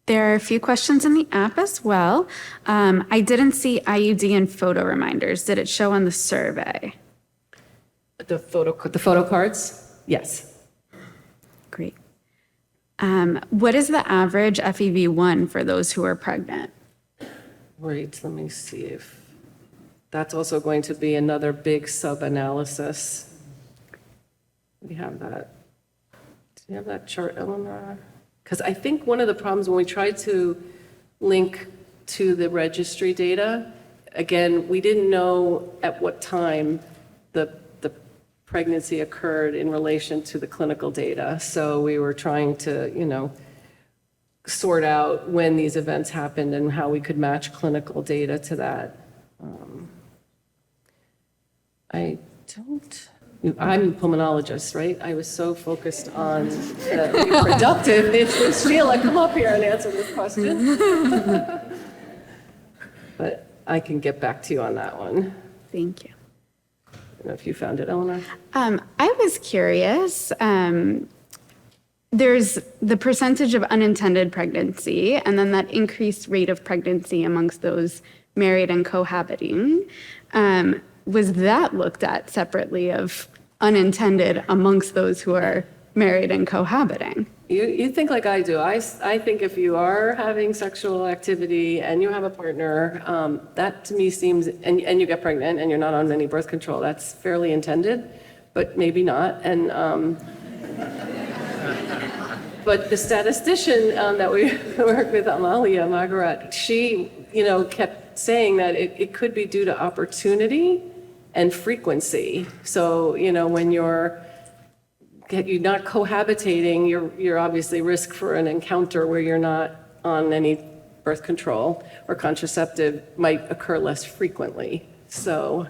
There are a few questions in the app as well. I didn't see IUD and photo reminders. Did it show on the survey? The photo cards? Yes. Great. What is the average FEV1 for those who are pregnant? Right, let me see if that's also going to be another big sub-analysis. We have that. Do you have that chart, Eleanor? Because I think one of the problems when we tried to link to the registry data, again, we didn't know at what time the pregnancy occurred in relation to the clinical data. So we were trying to, sort out when these events happened and how we could match clinical data to that. I'm a pulmonologist, right? I was so focused on the reproductive issues. Sheila, come up here and answer this question. But I can get back to you on that one. Thank you. I don't know if you found it, Eleanor. I was curious. There's the percentage of unintended pregnancy, and then that increased rate of pregnancy amongst those married and cohabiting. Was that looked at separately of unintended amongst those who are married and cohabiting? You think like I do. I think if you are having sexual activity and you have a partner, that to me seems, and you get pregnant and you're not on any birth control, that's fairly intended, but maybe not. And but the statistician that we worked with, Amalia Margaret, she, kept saying that it could be due to opportunity and frequency. So, when you're not cohabitating, you're obviously risk for an encounter where you're not on any birth control or contraceptive might occur less frequently. So,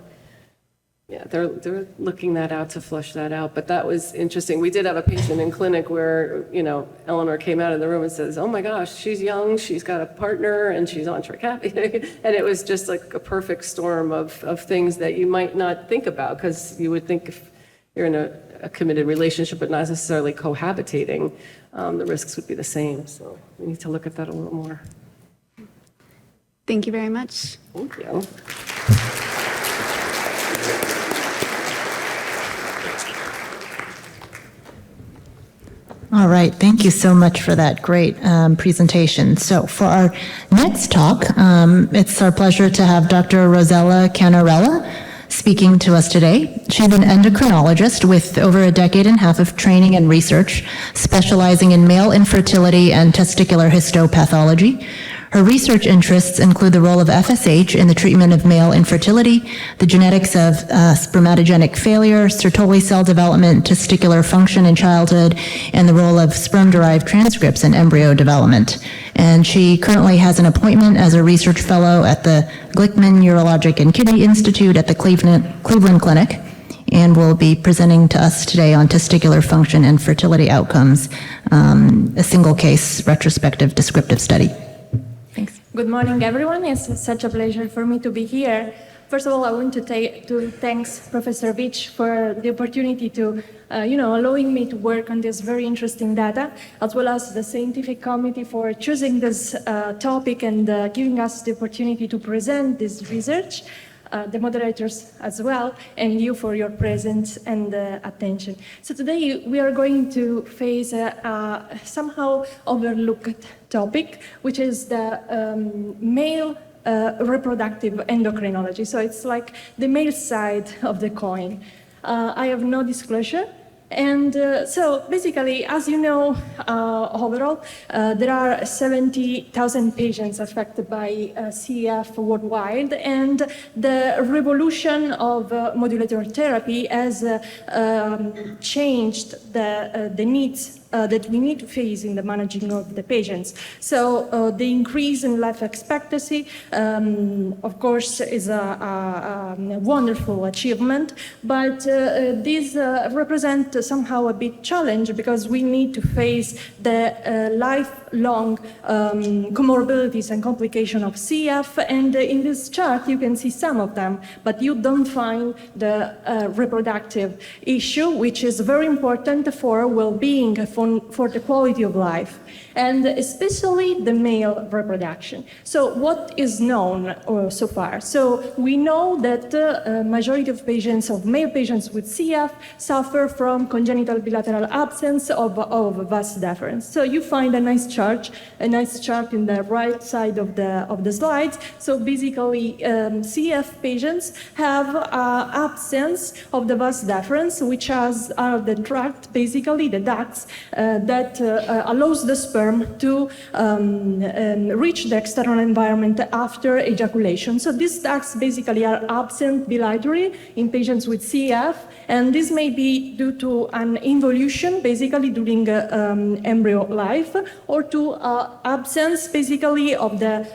yeah, they're looking that out to flush that out. But that was interesting. We did have a patient in clinic where, Eleanor came out of the room and says, "Oh my gosh, she's young, she's got a partner, and she's on Trikafta." And it was just like a perfect storm of things that you might not think about, because you would think if you're in a committed relationship but not necessarily cohabitating, the risks would be the same. So we need to look at that a little more. Thank you very much. Thank you. All right, thank you so much for that great presentation. So for our next talk, it's our pleasure to have Dr. Rosella Canarella speaking to us today. She's an endocrinologist with over a decade and a half of training and research, specializing in male infertility and testicular histopathology. Her research interests include the role of FSH in the treatment of male infertility, the genetics of spermatogenic failure, Sertoli cell development, testicular function in childhood, and the role of sperm-derived transcripts in embryo development. And she currently has an appointment as a research fellow at the Glickman Urologic and Kidney Institute at the Cleveland Clinic, and will be presenting to us today on testicular function and fertility outcomes, a single case retrospective descriptive study. Thanks. Good morning, everyone. It's such a pleasure for me to be here. First of all, I want to thank Professor Beach for the opportunity to, allowing me to work on this very interesting data, as well as the scientific committee for choosing this topic and giving us the opportunity to present this research. The moderators as well, and you for your presence and attention. So today we are going to face a somehow overlooked topic, which is the male reproductive endocrinology. So it's like the male side of the coin. I have no disclosure. And so basically, as you know, overall, there are 70,000 patients affected by CF worldwide, and the revolution of modulator therapy has changed the needs that we need to face in the managing of the patients. So the increase in life expectancy, of course, is a wonderful achievement, but this represents somehow a big challenge, because we need to face the lifelong comorbidities and complications of CF, and in this chart you can see some of them, but you don't find the reproductive issue, which is very important for well-being, for the quality of life, and especially the male reproduction. So what is known so far? So we know that majority of male patients with CF suffer from congenital bilateral absence of vas deferens. So you find a nice chart in the right side of the slides. So basically, CF patients have absence of the vas deferens, which are the tract, basically the ducts that allows the sperm to reach the external environment after ejaculation. So these ducts basically are absent bilaterally in patients with CF, and this may be due to an involution basically during embryo life, or to absence basically of the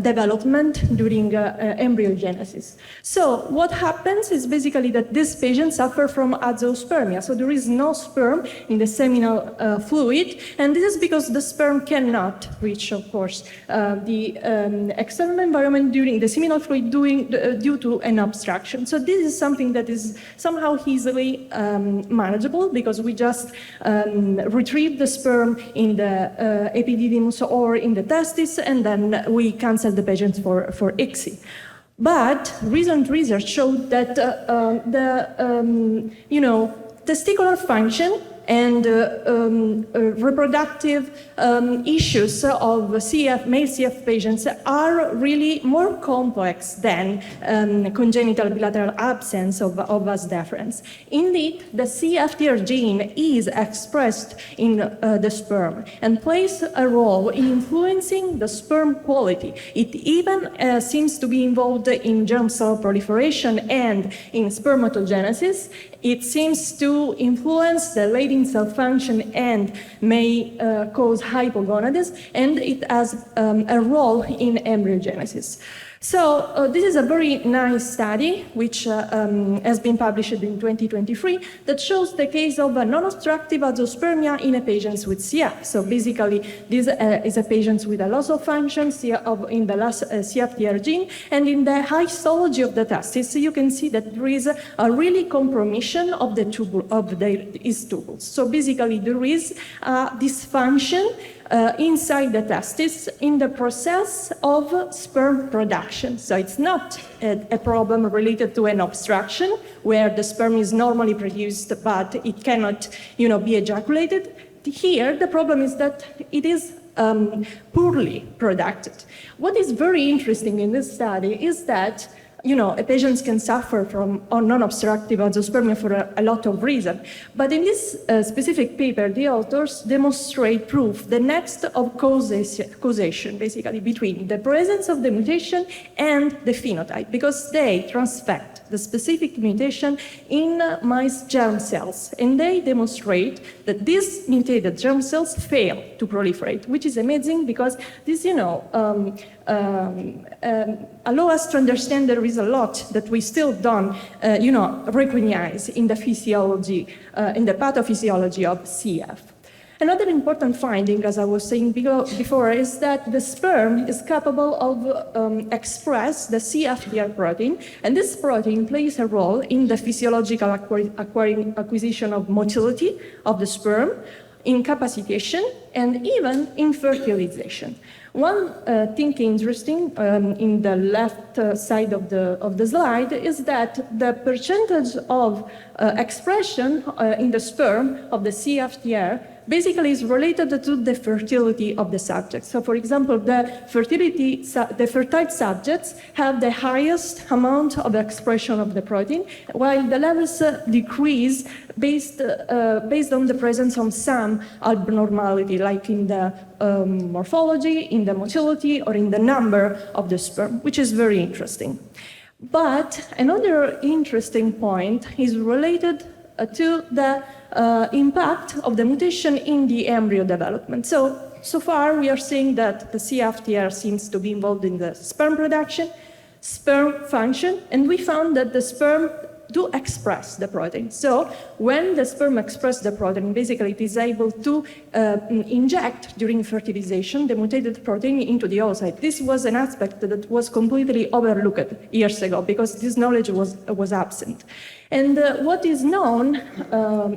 development during embryogenesis. So what happens is basically that these patients suffer from azoospermia. So there is no sperm in the seminal fluid, and this is because the sperm cannot reach, of course, the external environment during the seminal fluid due to an obstruction. So this is something that is somehow easily manageable, because we just retrieve the sperm in the epididymis or in the testis, and then we cancel the patients for ICSI. But recent research showed that testicular function and reproductive issues of male CF patients are really more complex than congenital bilateral absence of vas deferens. Indeed, the CFTR gene is expressed in the sperm and plays a role in influencing the sperm quality. It even seems to be involved in germ cell proliferation and in spermatogenesis. It seems to influence the Leydig cell function and may cause hypogonadism, and it has a role in embryogenesis. So this is a very nice study which has been published in 2023 that shows the case of a non-obstructive azoospermia in a patient with CF. So basically, this is a patient with a loss of function in the last CFTR gene, and in the histology of the testis, you can see that there is a really compromission of the tubules. So basically, there is dysfunction inside the testis in the process of sperm production. So it's not a problem related to an obstruction where the sperm is normally produced but it cannot, be ejaculated. Here, the problem is that it is poorly produced. What is very interesting in this study is that a patient can suffer from non-obstructive azoospermia for a lot of reasons. But in this specific paper, the authors demonstrate proof, the next of causation, basically, between the presence of the mutation and the phenotype, because they transfect the specific mutation in mice germ cells. And they demonstrate that these mutated germ cells fail to proliferate, which is amazing because this, allow us to understand there is a lot that we still don't, recognize in the physiology, in the pathophysiology of CF. Another important finding, as I was saying before, is that the sperm is capable of express the CFTR protein, and this protein plays a role in the physiological acquisition of motility of the sperm, incapacitation, and even in fertilization. One thing interesting in the left side of the slide is that the percentage of expression in the sperm of the CFTR basically is related to the fertility of the subject. So, for example, the fertile subjects have the highest amount of expression of the protein, while the levels decrease based on the presence of some abnormality, like in the morphology, in the motility, or in the number of the sperm, which is very interesting. But another interesting point is related to the impact of the mutation in the embryo development. So far, we are seeing that the CFTR seems to be involved in the sperm production, sperm function, and we found that the sperm do express the protein. So when the sperm expresses the protein, basically it is able to inject during fertilization the mutated protein into the oocyte. This was an aspect that was completely overlooked years ago because this knowledge was absent. And what is known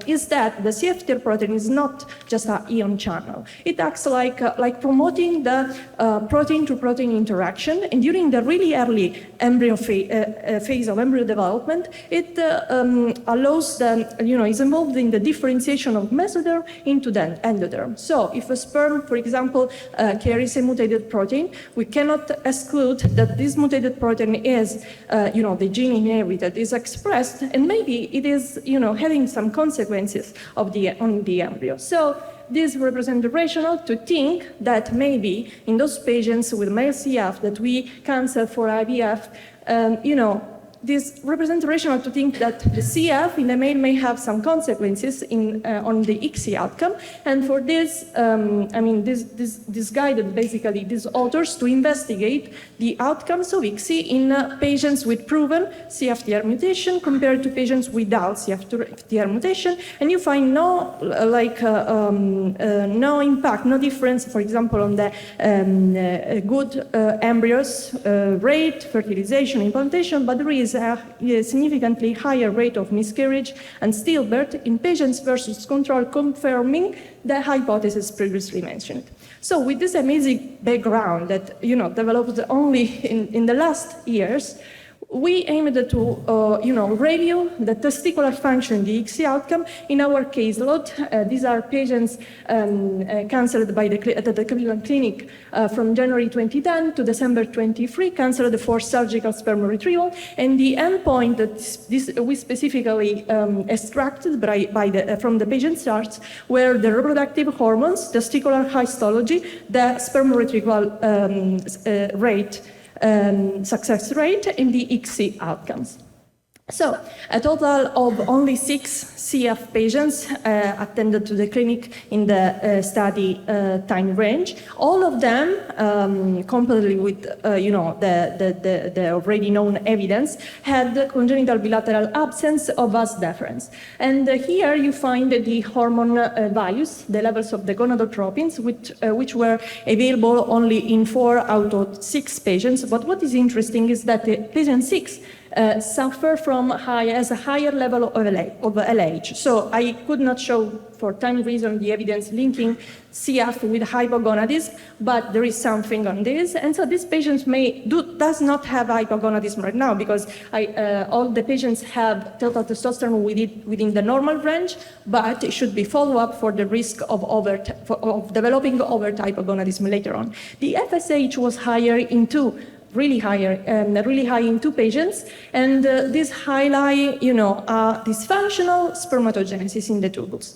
is that the CFTR protein is not just an ion channel. It acts like promoting the protein-to-protein interaction. And during the really early embryo phase of embryo development, it allows is involved in the differentiation of mesoderm into the endoderm. So if a sperm, for example, carries a mutated protein, we cannot exclude that this mutated protein is, the gene inherited, is expressed, and maybe it is, having some consequences on the embryo. So this represents the rationale to think that maybe in those patients with male CF that we cancel for IVF, this represents the rationale to think that the CF in the male may have some consequences on the ICSI outcome. And for this, this guided basically these authors to investigate the outcomes of ICSI in patients with proven CFTR mutation compared to patients without CFTR mutation. And you find no impact, no difference, for example, on the good embryos rate, fertilization, implantation, but there is a significantly higher rate of miscarriage and stillbirth in patients versus control, confirming the hypothesis previously mentioned. So with this amazing background that developed only in the last years, we aimed to, review the testicular function, the ICSI outcome in our caseload. These are patients counseled at the Cleveland Clinic from January 2010 to December 23, counseled for surgical sperm retrieval. And the endpoint that we specifically extracted from the patient charts were the reproductive hormones, testicular histology, the sperm retrieval rate, success rate, in the ICSI outcomes. So, a total of only 6 CF patients attended to the clinic in the study time range. All of them, completely with the already known evidence, had congenital bilateral absence of vas deferens. And here you find the hormone values, the levels of the gonadotropins, which were available only in 4 out of 6 patients. But what is interesting is that the patient 6 suffer from a higher level of LH. So I could not show, for time reason, the evidence linking CF with hypogonadism, but there is something on this. And so these patients does not have hypogonadism right now, because all the patients have total testosterone within the normal range, but it should be followed up for the risk of developing overt hypogonadism later on. The FSH was higher in 2. Really high in 2 patients, and this highlight, dysfunctional spermatogenesis in the tubules.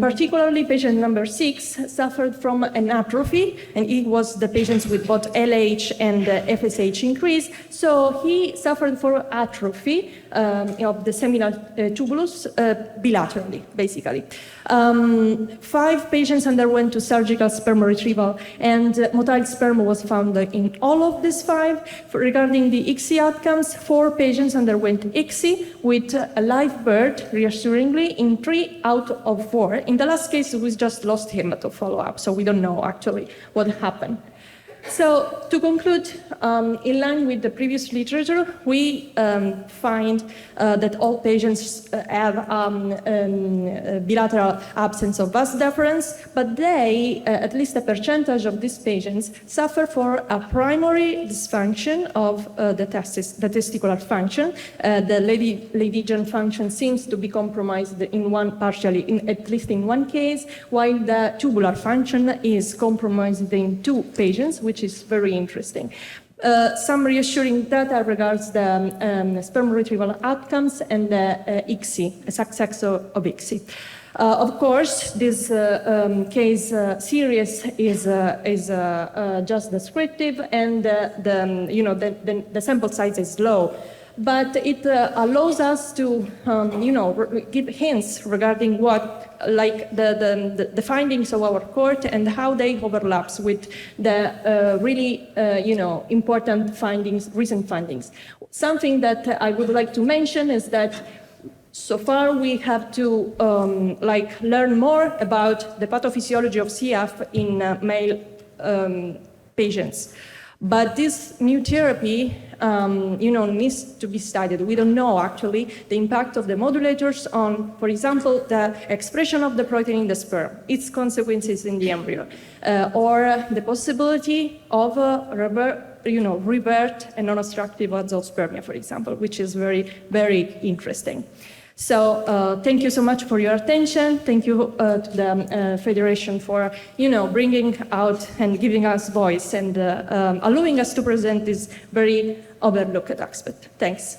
Particularly, patient number 6 suffered from an atrophy, and it was the patients with both LH and FSH increase. So he suffered from atrophy of the seminal tubulus bilaterally, basically. 5 patients underwent to surgical sperm retrieval, and motile sperm was found in all of these 5. Regarding the ICSI outcomes, 4 patients underwent ICSI with a live birth, reassuringly, in 3 out of 4. In the last case, we just lost him to follow up, so we don't know actually what happened. So, to conclude, in line with the previous literature, we find that all patients have bilateral absence of vas deferens, but they, at least a percentage of these patients, suffer for a primary dysfunction of the testicular function. The Leydigian function seems to be compromised at least in one case, while the tubular function is compromised in 2 patients, which is very interesting. Some reassuring data regards the sperm retrieval outcomes and the ICSI, success of ICSI. Of course, this case series is just descriptive, and the sample size is low. But it allows us to, give hints regarding the findings of our court and how they overlaps with the really, important findings, recent findings. Something that I would like to mention is that so far we have to learn more about the pathophysiology of CF in male patients. But this new therapy, needs to be studied. We don't know, actually, the impact of the modulators on, for example, the expression of the protein in the sperm, its consequences in the embryo, or the possibility of revert and non-obstructive azoospermia, for example, which is very, very interesting. So thank you so much for your attention. Thank you to the Federation for, bringing out and giving us voice and allowing us to present this very overlooked aspect. Thanks.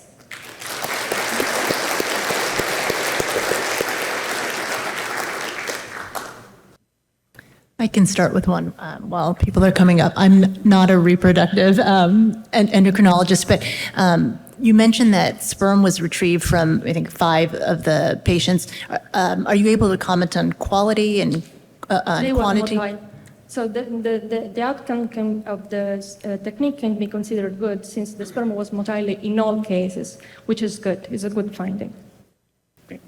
I can start with one while people are coming up. I'm not a reproductive endocrinologist, but you mentioned that sperm was retrieved from, I think, 5 of the patients. Are you able to comment on quality and quantity? So the outcome of the technique can be considered good, since the sperm was motile in all cases, which is good. It's a good finding. Great.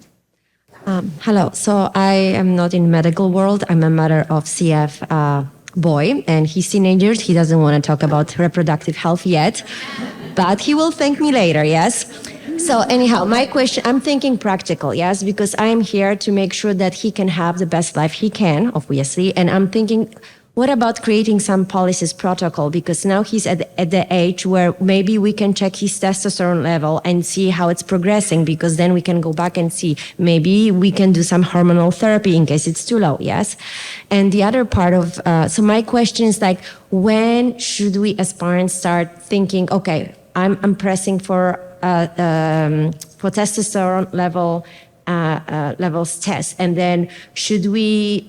Hello. So I am not in medical world. I'm a mother of CF boy, and he's teenagers. He doesn't want to talk about reproductive health yet, but he will thank me later, yes? So anyhow, my question, I'm thinking practical, yes? Because I am here to make sure that he can have the best life he can, obviously, and I'm thinking, what about creating some policies protocol? Because now he's at the age where maybe we can check his testosterone level and see how it's progressing, because then we can go back and see, maybe we can do some hormonal therapy in case it's too low, yes? And the other part of, so my question is like, when should we as parents start thinking, okay, I'm pressing for testosterone levels test, and then should we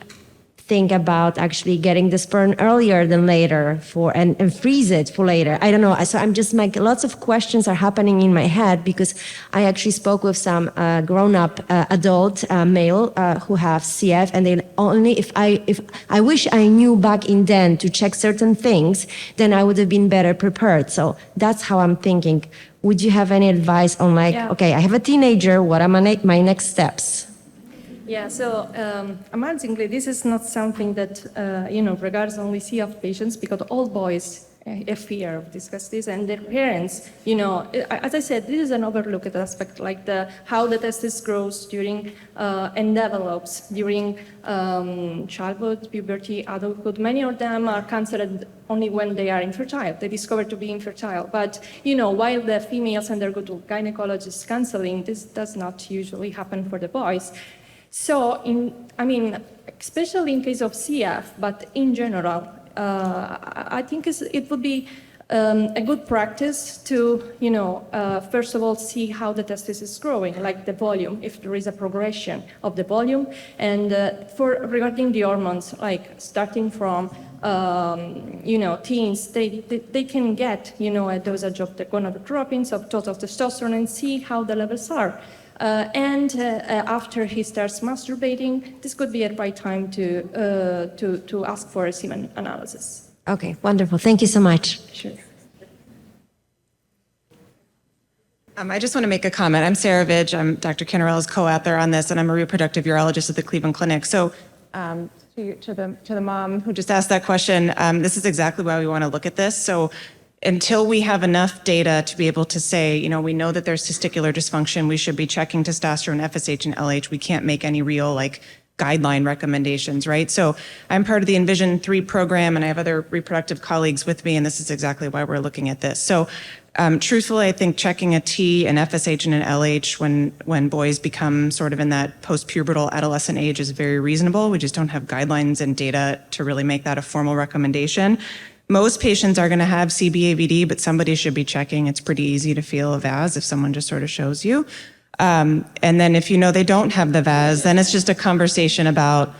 think about actually getting the sperm earlier than later and freeze it for later? I don't know. So I'm just like, lots of questions are happening in my head, because I actually spoke with some grown-up adult male who have CF, and they only, if I wish I knew back in then to check certain things, then I would have been better prepared. So that's how I'm thinking. Would you have any advice on like, okay, I have a teenager, what are my next steps? Yeah, so amazingly, this is not something that, regards only CF patients, because all boys have fear of discuss this, and their parents, as I said, this is an overlooked aspect, like how the testis grows during and develops during childhood, puberty, adulthood. Many of them are considered only when they are infertile. They discover to be infertile. But, while the females undergo to gynecologist counseling, this does not usually happen for the boys. So, especially in case of CF, but in general, I think it would be a good practice to, first of all, see how the testis is growing, like the volume, if there is a progression of the volume. And regarding the hormones, like starting from, teens, they can get, a dosage of the gonadotropins, of total testosterone, and see how the levels are. And after he starts masturbating, this could be a right time to ask for a semen analysis. Okay, wonderful. Thank you so much. Sure. I just want to make a comment. I'm Sarah Vidge. I'm Dr. Cannarella's co-author on this, and I'm a reproductive urologist at the Cleveland Clinic. So to the mom who just asked that question, this is exactly why we want to look at this. So until we have enough data to be able to say, we know that there's testicular dysfunction, we should be checking testosterone, FSH, and LH, we can't make any real guideline recommendations, right? So I'm part of the Envision 3 program, and I have other reproductive colleagues with me, and this is exactly why we're looking at this. So truthfully, I think checking a T, an FSH, and an LH when boys become sort of in that post-pubertal adolescent age is very reasonable. We just don't have guidelines and data to really make that a formal recommendation. Most patients are going to have CBAVD, but somebody should be checking. It's pretty easy to feel a VAS if someone just sort of shows you. And then if they don't have the VAS, then it's just a conversation about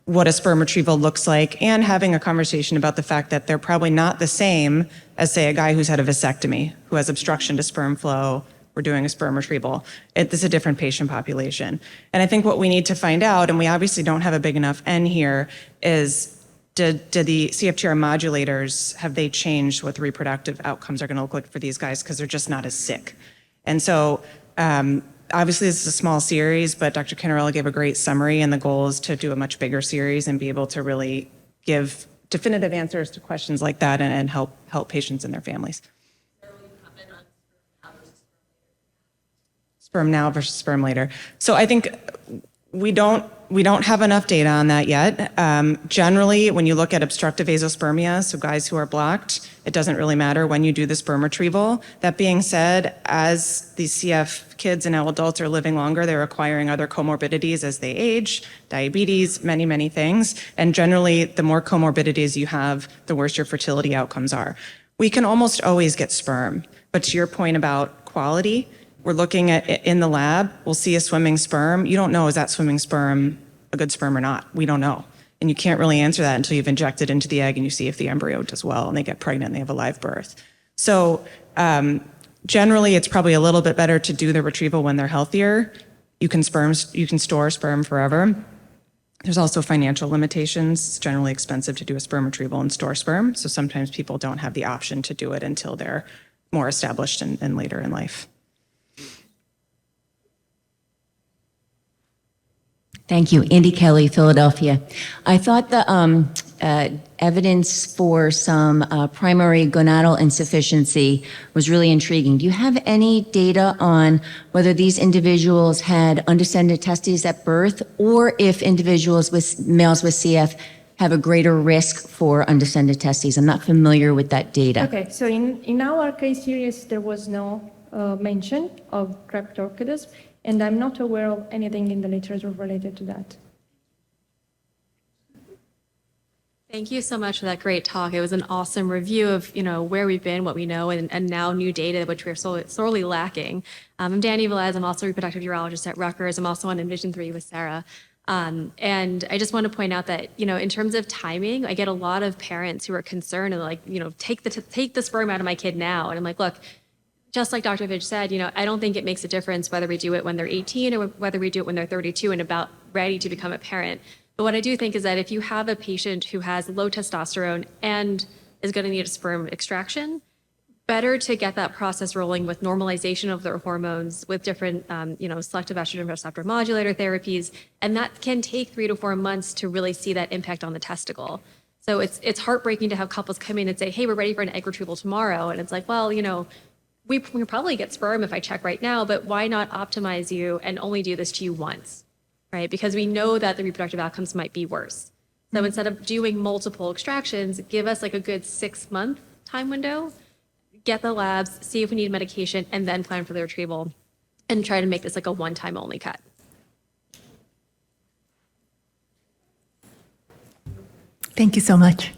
what a sperm retrieval looks like, and having a conversation about the fact that they're probably not the same as, say, a guy who's had a vasectomy, who has obstruction to sperm flow. We're doing a sperm retrieval. This is a different patient population. And I think what we need to find out, and we obviously don't have a big enough N here, is did the CFTR modulators, have they changed what the reproductive outcomes are going to look like for these guys, because they're just not as sick. And so obviously this is a small series, but Dr. Canarella gave a great summary, and the goal is to do a much bigger series and be able to really give definitive answers to questions like that and help patients and their families. Sperm now versus sperm later. So I think we don't have enough data on that yet. Generally, when you look at obstructive azoospermia, so guys who are blocked, it doesn't really matter when you do the sperm retrieval. That being said, as these CF kids and now adults are living longer, they're acquiring other comorbidities as they age, diabetes, many, many things. And generally, the more comorbidities you have, the worse your fertility outcomes are. We can almost always get sperm, but to your point about quality, we're looking at in the lab, we'll see a swimming sperm. You don't know, is that swimming sperm a good sperm or not? We don't know. And you can't really answer that until you've injected into the egg and you see if the embryo does well and they get pregnant and they have a live birth. So generally, it's probably a little bit better to do the retrieval when they're healthier. You can store sperm forever. There's also financial limitations. It's generally expensive to do a sperm retrieval and store sperm. So sometimes people don't have the option to do it until they're more established and later in life. Thank you. Andy Kelly, Philadelphia. I thought the evidence for some primary gonadal insufficiency was really intriguing. Do you have any data on whether these individuals had undescended testes at birth, or if individuals males with CF have a greater risk for undescended testes? I'm not familiar with that data. Okay, so in our case series, there was no mention of cryptorchidism, and I'm not aware of anything in the literature related to that. Thank you so much for that great talk. It was an awesome review of, where we've been, what we know, and now new data, which we're sorely lacking. I'm Danny Velez. I'm also a reproductive urologist at Rutgers. I'm also on Envision 3 with Sarah. And I just want to point out that, in terms of timing, I get a lot of parents who are concerned and like, take the sperm out of my kid now. And I'm like, look, just like Dr. Vidge said, I don't think it makes a difference whether we do it when they're 18 or whether we do it when they're 32 and about ready to become a parent. But what I do think is that if you have a patient who has low testosterone and is going to need a sperm extraction, better to get that process rolling with normalization of their hormones, with different, selective estrogen receptor modulator therapies, and that can take 3 to 4 months to really see that impact on the testicle. So it's heartbreaking to have couples come in and say, hey, we're ready for an egg retrieval tomorrow. And it's like, well, we can probably get sperm if I check right now, but why not optimize you and only do this to you once? Right? Because we know that the reproductive outcomes might be worse. So instead of doing multiple extractions, give us like a good 6-month time window, get the labs, see if we need medication, and then plan for the retrieval and try to make this like a one-time only cut. Thank you so much.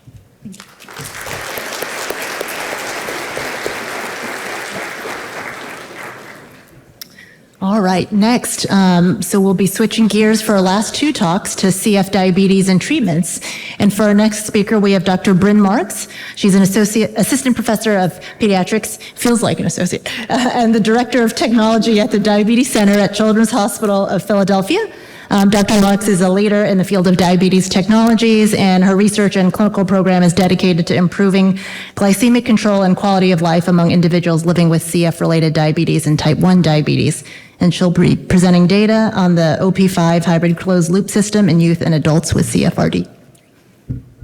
All right, next, so we'll be switching gears for our last 2 talks to CF diabetes and treatments. And for our next speaker, we have Dr. Bryn Marks. She's an assistant professor of pediatrics, feels like an associate, and the director of technology at the Diabetes Center at Children's Hospital of Philadelphia. Dr. Marks is a leader in the field of diabetes technologies, and her research and clinical program is dedicated to improving glycemic control and quality of life among individuals living with CF-related diabetes and type 1 diabetes. And she'll be presenting data on the OP5 hybrid closed loop system in youth and adults with CFRD.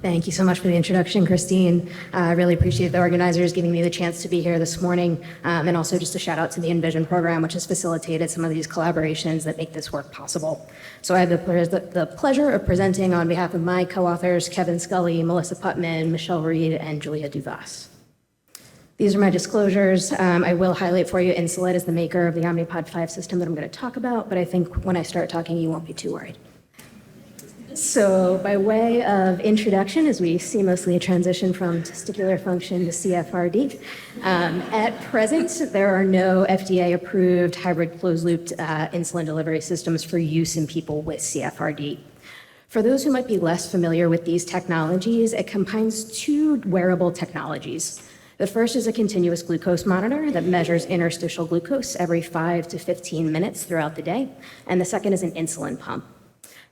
Thank you so much for the introduction, Christine. I really appreciate the organizers giving me the chance to be here this morning, and also just a shout out to the Envision program, which has facilitated some of these collaborations that make this work possible. So I have the pleasure of presenting on behalf of my co-authors, Kevin Scully, Melissa Putman, Michelle Reed, and Julia Duvas. These are my disclosures. I will highlight for you, Insulet is the maker of the Omnipod 5 system that I'm going to talk about, but I think when I start talking, you won't be too worried. So by way of introduction, as we seamlessly transition from testicular function to CFRD, at present, there are no FDA-approved hybrid closed-loop insulin delivery systems for use in people with CFRD. For those who might be less familiar with these technologies, it combines 2 wearable technologies. The first is a continuous glucose monitor that measures interstitial glucose every 5 to 15 minutes throughout the day, and the second is an insulin pump.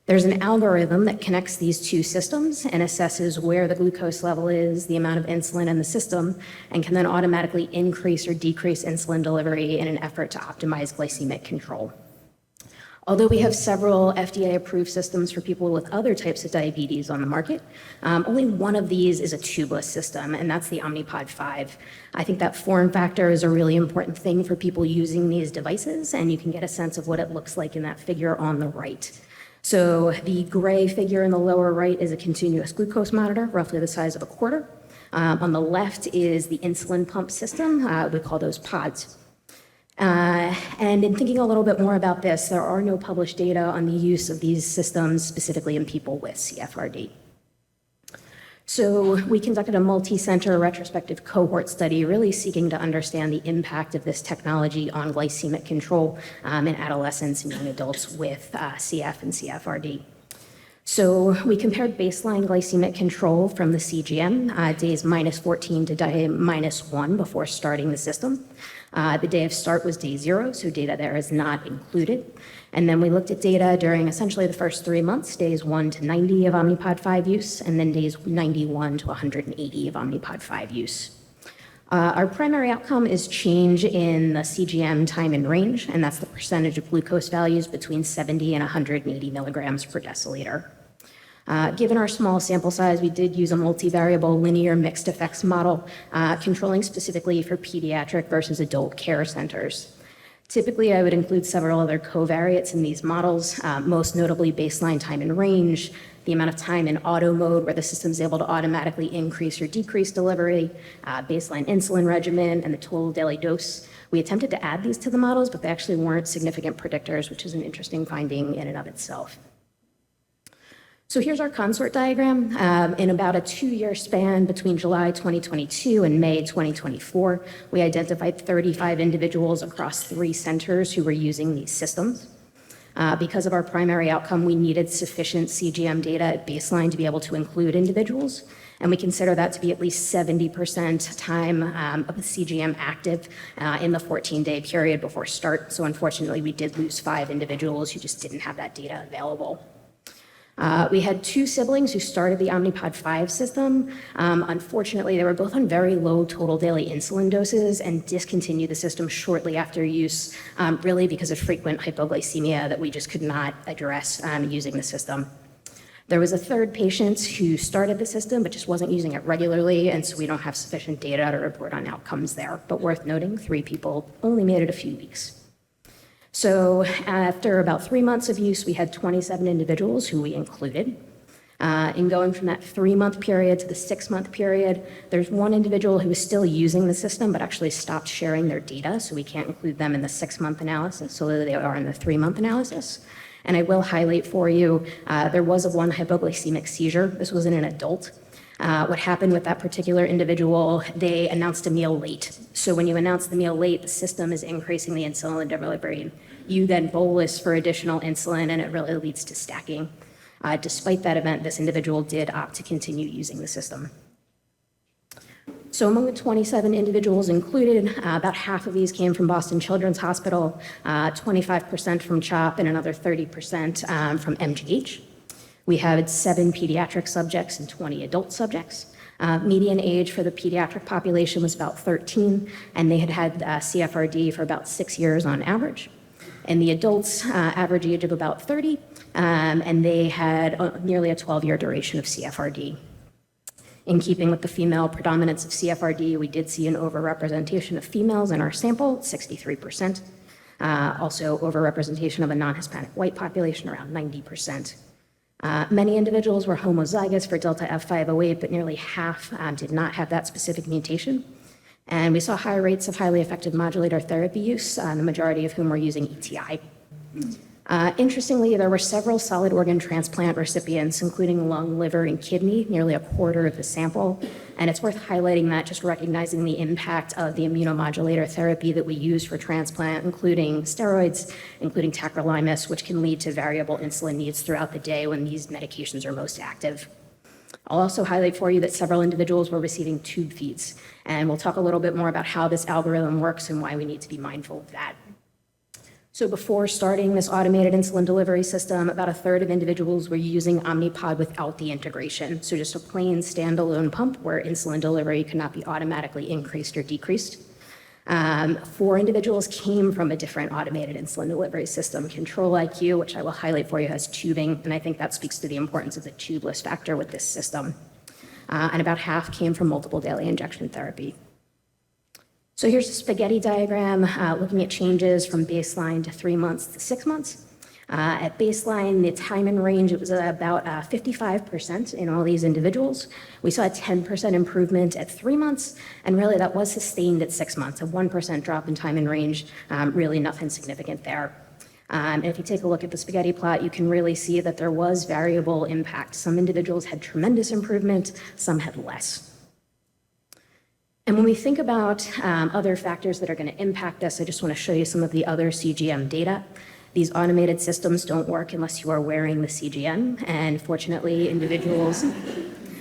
There's an algorithm that connects these 2 systems and assesses where the glucose level is, the amount of insulin in the system, and can then automatically increase or decrease insulin delivery in an effort to optimize glycemic control. Although we have several FDA-approved systems for people with other types of diabetes on the market, only one of these is a tubeless system, and that's the Omnipod 5. I think that form factor is a really important thing for people using these devices, and you can get a sense of what it looks like in that figure on the right. So the gray figure in the lower right is a continuous glucose monitor, roughly the size of a quarter. On the left is the insulin pump system. We call those pods. And in thinking a little bit more about this, there are no published data on the use of these systems specifically in people with CFRD. So we conducted a multi-center retrospective cohort study really seeking to understand the impact of this technology on glycemic control in adolescents and young adults with CF and CFRD. So we compared baseline glycemic control from the CGM, days -14 to day -1 before starting the system. The day of start was day 0, so data there is not included. And then we looked at data during essentially the first 3 months, days 1 to 90 of Omnipod 5 use, and then days 91 to 180 of Omnipod 5 use. Our primary outcome is change in the CGM time in range, and that's the percentage of glucose values between 70 and 180 milligrams per deciliter. Given our small sample size, we did use a multivariable linear mixed effects model, controlling specifically for pediatric versus adult care centers. Typically, I would include several other covariates in these models, most notably baseline time in range, the amount of time in auto mode where the system is able to automatically increase or decrease delivery, baseline insulin regimen, and the total daily dose. We attempted to add these to the models, but they actually weren't significant predictors, which is an interesting finding in and of itself. So here's our consort diagram. In about a 2-year span between July 2022 and May 2024, we identified 35 individuals across 3 centers who were using these systems. Because of our primary outcome, we needed sufficient CGM data at baseline to be able to include individuals, and we consider that to be at least 70% time of the CGM active in the 14-day period before start. So unfortunately, we did lose 5 individuals who just didn't have that data available. We had 2 siblings who started the Omnipod 5 system. Unfortunately, they were both on very low total daily insulin doses and discontinued the system shortly after use, really because of frequent hypoglycemia that we just could not address using the system. There was a 3rd patient who started the system but just wasn't using it regularly, and so we don't have sufficient data to report on outcomes there. But worth noting, 3 people only made it a few weeks. So after about 3 months of use, we had 27 individuals who we included. In going from that 3-month period to the 6-month period, there's 1 individual who is still using the system but actually stopped sharing their data, so we can't include them in the 6-month analysis, so they are in the 3-month analysis. And I will highlight for you, there was a 1 hypoglycemic seizure. This was in an adult. What happened with that particular individual, they announced a meal late. So when you announce the meal late, the system is increasing the insulin delivery. You then bolus for additional insulin, and it really leads to stacking. Despite that event, this individual did opt to continue using the system. So among the 27 individuals included, about half of these came from Boston Children's Hospital, 25% from CHOP, and another 30% from MGH. We had 7 pediatric subjects and 20 adult subjects. Median age for the pediatric population was about 13, and they had had CFRD for about 6 years on average. And the adults, average age of about 30, and they had nearly a 12-year duration of CFRD. In keeping with the female predominance of CFRD, we did see an overrepresentation of females in our sample, 63%. Also overrepresentation of a non-Hispanic white population, around 90%. Many individuals were homozygous for delta F508, but nearly half did not have that specific mutation. And we saw high rates of highly effective modulator therapy use, the majority of whom were using ETI. Interestingly, there were several solid organ transplant recipients, including lung, liver, and kidney, nearly a quarter of the sample. And it's worth highlighting that, just recognizing the impact of the immunomodulator therapy that we use for transplant, including steroids, including tacrolimus, which can lead to variable insulin needs throughout the day when these medications are most active. I'll also highlight for you that several individuals were receiving tube feeds, and we'll talk a little bit more about how this algorithm works and why we need to be mindful of that. So before starting this automated insulin delivery system, about a third of individuals were using Omnipod without the integration. So just a plain standalone pump where insulin delivery could not be automatically increased or decreased. 4 individuals came from a different automated insulin delivery system. Control-IQ, which I will highlight for you, has tubing, and I think that speaks to the importance of the tubeless factor with this system. And about half came from multiple daily injection therapy. So here's a spaghetti diagram looking at changes from baseline to 3 months to 6 months. At baseline, the time in range, it was about 55% in all these individuals. We saw a 10% improvement at 3 months, and really that was sustained at 6 months, a 1% drop in time in range, really nothing significant there. And if you take a look at the spaghetti plot, you can really see that there was variable impact. Some individuals had tremendous improvement, some had less. And when we think about other factors that are going to impact us, I just want to show you some of the other CGM data. These automated systems don't work unless you are wearing the CGM, and fortunately, individuals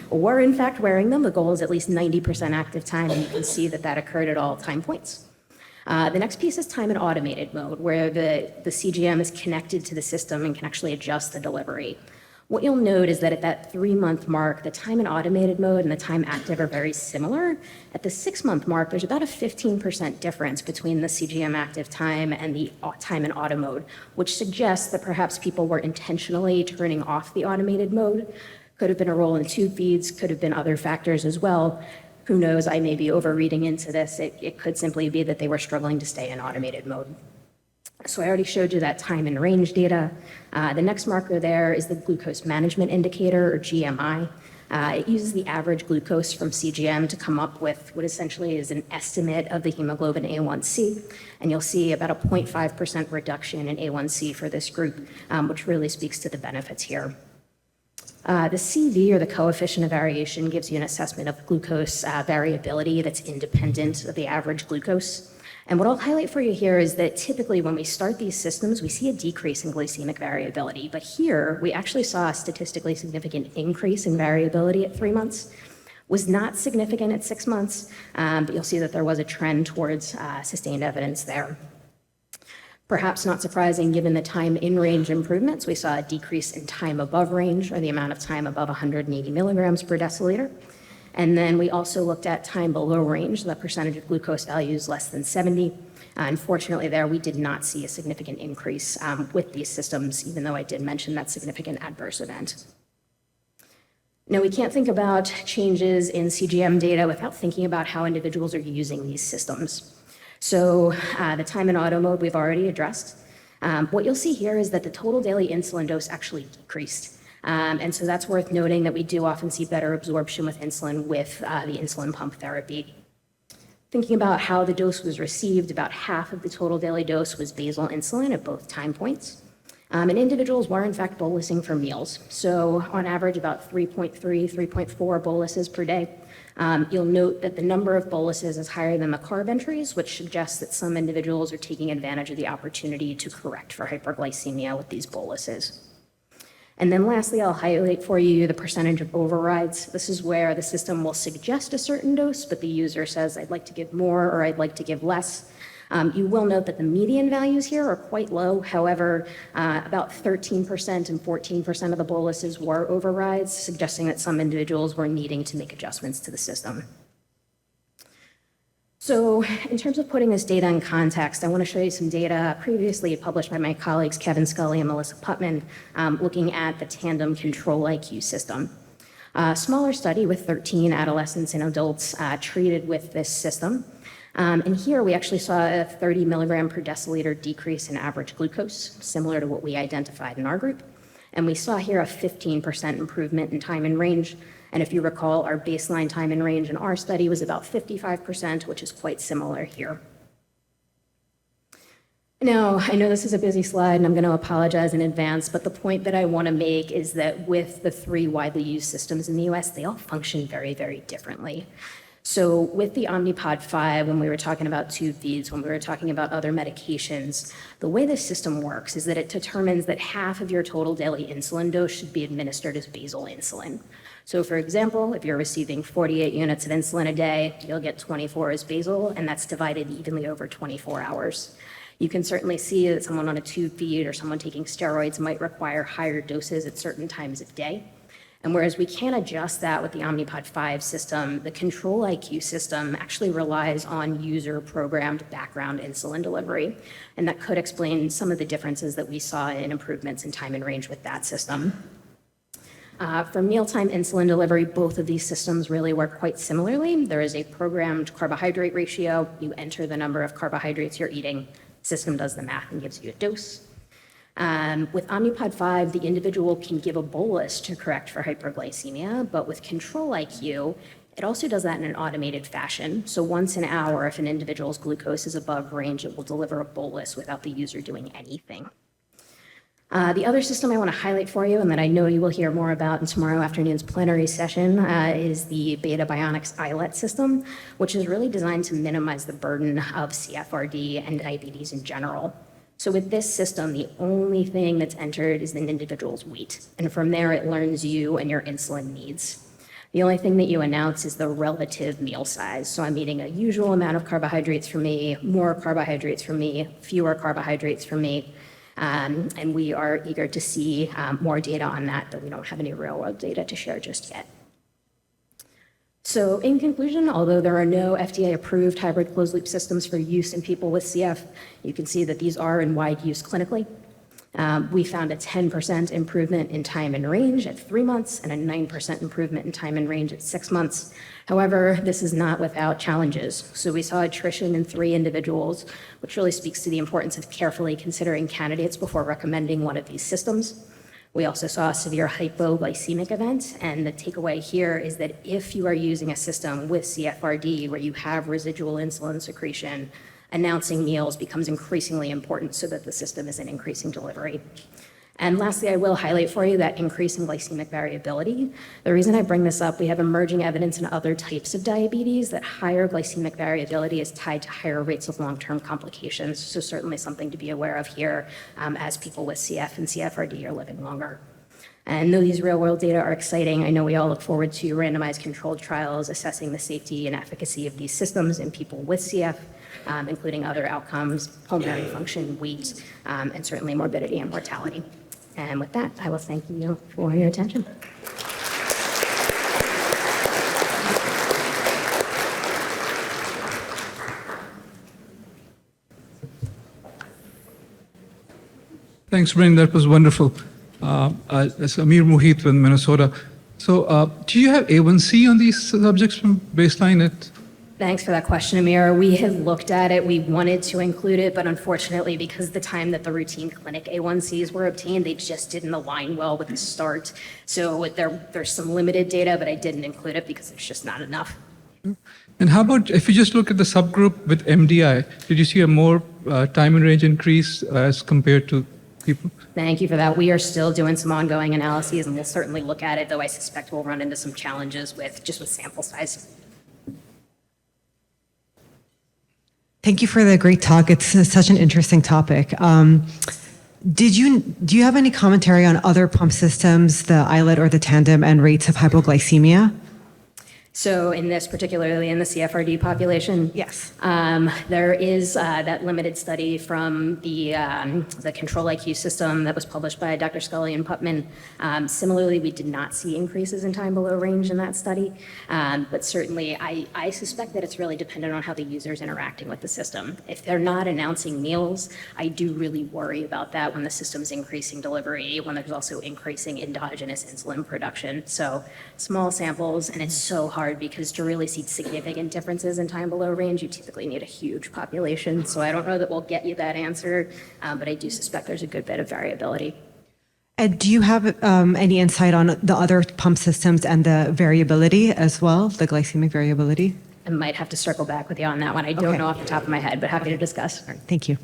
were in fact wearing them. The goal is at least 90% active time, and you can see that that occurred at all time points. The next piece is time in automated mode, where the CGM is connected to the system and can actually adjust the delivery. What you'll note is that at that 3-month mark, the time in automated mode and the time active are very similar. At the 6-month mark, there's about a 15% difference between the CGM active time and the time in auto mode, which suggests that perhaps people were intentionally turning off the automated mode. Could have been a role in tube feeds, could have been other factors as well. Who knows, I may be overreading into this. It could simply be that they were struggling to stay in automated mode. So I already showed you that time and range data. The next marker there is the glucose management indicator, or GMI. It uses the average glucose from CGM to come up with what essentially is an estimate of the hemoglobin A1C. And you'll see about a 0.5% reduction in A1C for this group, which really speaks to the benefits here. The CV, or the coefficient of variation, gives you an assessment of glucose variability that's independent of the average glucose. And what I'll highlight for you here is that typically when we start these systems, we see a decrease in glycemic variability. But here, we actually saw a statistically significant increase in variability at 3 months. Was not significant at 6 months, but you'll see that there was a trend towards sustained evidence there. Perhaps not surprising, given the time in range improvements, we saw a decrease in time above range, or the amount of time above 180 milligrams per deciliter. And then we also looked at time below range, the percentage of glucose values less than 70. Unfortunately, there we did not see a significant increase with these systems, even though I did mention that significant adverse event. Now, we can't think about changes in CGM data without thinking about how individuals are using these systems. So the time in auto mode we've already addressed. What you'll see here is that the total daily insulin dose actually decreased. And so that's worth noting that we do often see better absorption with insulin with the insulin pump therapy. Thinking about how the dose was received, about half of the total daily dose was basal insulin at both time points. And individuals were in fact bolusing for meals. So on average, about 3.3, 3.4 boluses per day. You'll note that the number of boluses is higher than the carb entries, which suggests that some individuals are taking advantage of the opportunity to correct for hyperglycemia with these boluses. And then lastly, I'll highlight for you the percentage of overrides. This is where the system will suggest a certain dose, but the user says, I'd like to give more or I'd like to give less. You will note that the median values here are quite low. However, about 13% and 14% of the boluses were overrides, suggesting that some individuals were needing to make adjustments to the system. So in terms of putting this data in context, I want to show you some data previously published by my colleagues Kevin Scully and Melissa Putman, looking at the tandem Control-IQ system. A smaller study with 13 adolescents and adults treated with this system. And here we actually saw a 30 milligram per deciliter decrease in average glucose, similar to what we identified in our group. And we saw here a 15% improvement in time in range. And if you recall, our baseline time in range in our study was about 55%, which is quite similar here. Now, I know this is a busy slide and I'm going to apologize in advance, but the point that I want to make is that with the 3 widely used systems in the US, they all function very, very differently. So with the Omnipod 5, when we were talking about tube feeds, when we were talking about other medications, the way this system works is that it determines that half of your total daily insulin dose should be administered as basal insulin. So for example, if you're receiving 48 units of insulin a day, you'll get 24 as basal, and that's divided evenly over 24 hours. You can certainly see that someone on a tube feed or someone taking steroids might require higher doses at certain times of day. And whereas we can't adjust that with the Omnipod 5 system, the Control-IQ system actually relies on user-programmed background insulin delivery. And that could explain some of the differences that we saw in improvements in time and range with that system. For mealtime insulin delivery, both of these systems really work quite similarly. There is a programmed carbohydrate ratio. You enter the number of carbohydrates you're eating. The system does the math and gives you a dose. With Omnipod 5, the individual can give a bolus to correct for hyperglycemia, but with Control-IQ, it also does that in an automated fashion. So once an hour, if an individual's glucose is above range, it will deliver a bolus without the user doing anything. The other system I want to highlight for you, and that I know you will hear more about in tomorrow afternoon's plenary session, is the Beta Bionics iLet system, which is really designed to minimize the burden of CFRD and diabetes in general. So with this system, the only thing that's entered is an individual's weight. And from there, it learns you and your insulin needs. The only thing that you announce is the relative meal size. So I'm eating a usual amount of carbohydrates for me, more carbohydrates for me, fewer carbohydrates for me. And we are eager to see more data on that, but we don't have any real-world data to share just yet. So in conclusion, although there are no FDA-approved hybrid closed-loop systems for use in people with CF, you can see that these are in wide use clinically. We found a 10% improvement in time in range at 3 months and a 9% improvement in time in range at 6 months. However, this is not without challenges. So we saw attrition in 3 individuals, which really speaks to the importance of carefully considering candidates before recommending one of these systems. We also saw a severe hypoglycemic event, and the takeaway here is that if you are using a system with CFRD where you have residual insulin secretion, announcing meals becomes increasingly important so that the system is an increasing delivery. And lastly, I will highlight for you that increase in glycemic variability. The reason I bring this up, we have emerging evidence in other types of diabetes that higher glycemic variability is tied to higher rates of long-term complications. So certainly something to be aware of here as people with CF and CFRD are living longer. And though these real-world data are exciting, I know we all look forward to randomized controlled trials assessing the safety and efficacy of these systems in people with CF, including other outcomes, pulmonary function, weight, and certainly morbidity and mortality. And with that, I will thank you for your attention. Thanks, Bryn. That was wonderful. It's Amir Mohit with Minnesota. So do you have A1C on these subjects from baseline at? Thanks for that question, Amir. We have looked at it. We wanted to include it, but unfortunately, because the time that the routine clinic A1Cs were obtained, they just didn't align well with the start. So there's some limited data, but I didn't include it because there's just not enough. And how about if you just look at the subgroup with MDI, did you see a more time and range increase as compared to people? Thank you for that. We are still doing some ongoing analyses, and we'll certainly look at it, though I suspect we'll run into some challenges with sample size. Thank you for the great talk. It's such an interesting topic. Do you have any commentary on other pump systems, the iLet or the Tandem, and rates of hypoglycemia? So in this, particularly in the CFRD population? Yes. There is that limited study from the Control IQ system that was published by Dr. Scully and Putman. Similarly, we did not see increases in time below range in that study. But certainly, I suspect that it's really dependent on how the user is interacting with the system. If they're not announcing meals, I do really worry about that when the system's increasing delivery, when there's also increasing endogenous insulin production. So small samples, and it's so hard because to really see significant differences in time below range, you typically need a huge population. So I don't know that we'll get you that answer, but I do suspect there's a good bit of variability. And do you have any insight on the other pump systems and the variability as well, the glycemic variability? I might have to circle back with you on that one. I don't know off the top of my head, but happy to discuss. All right, thank you.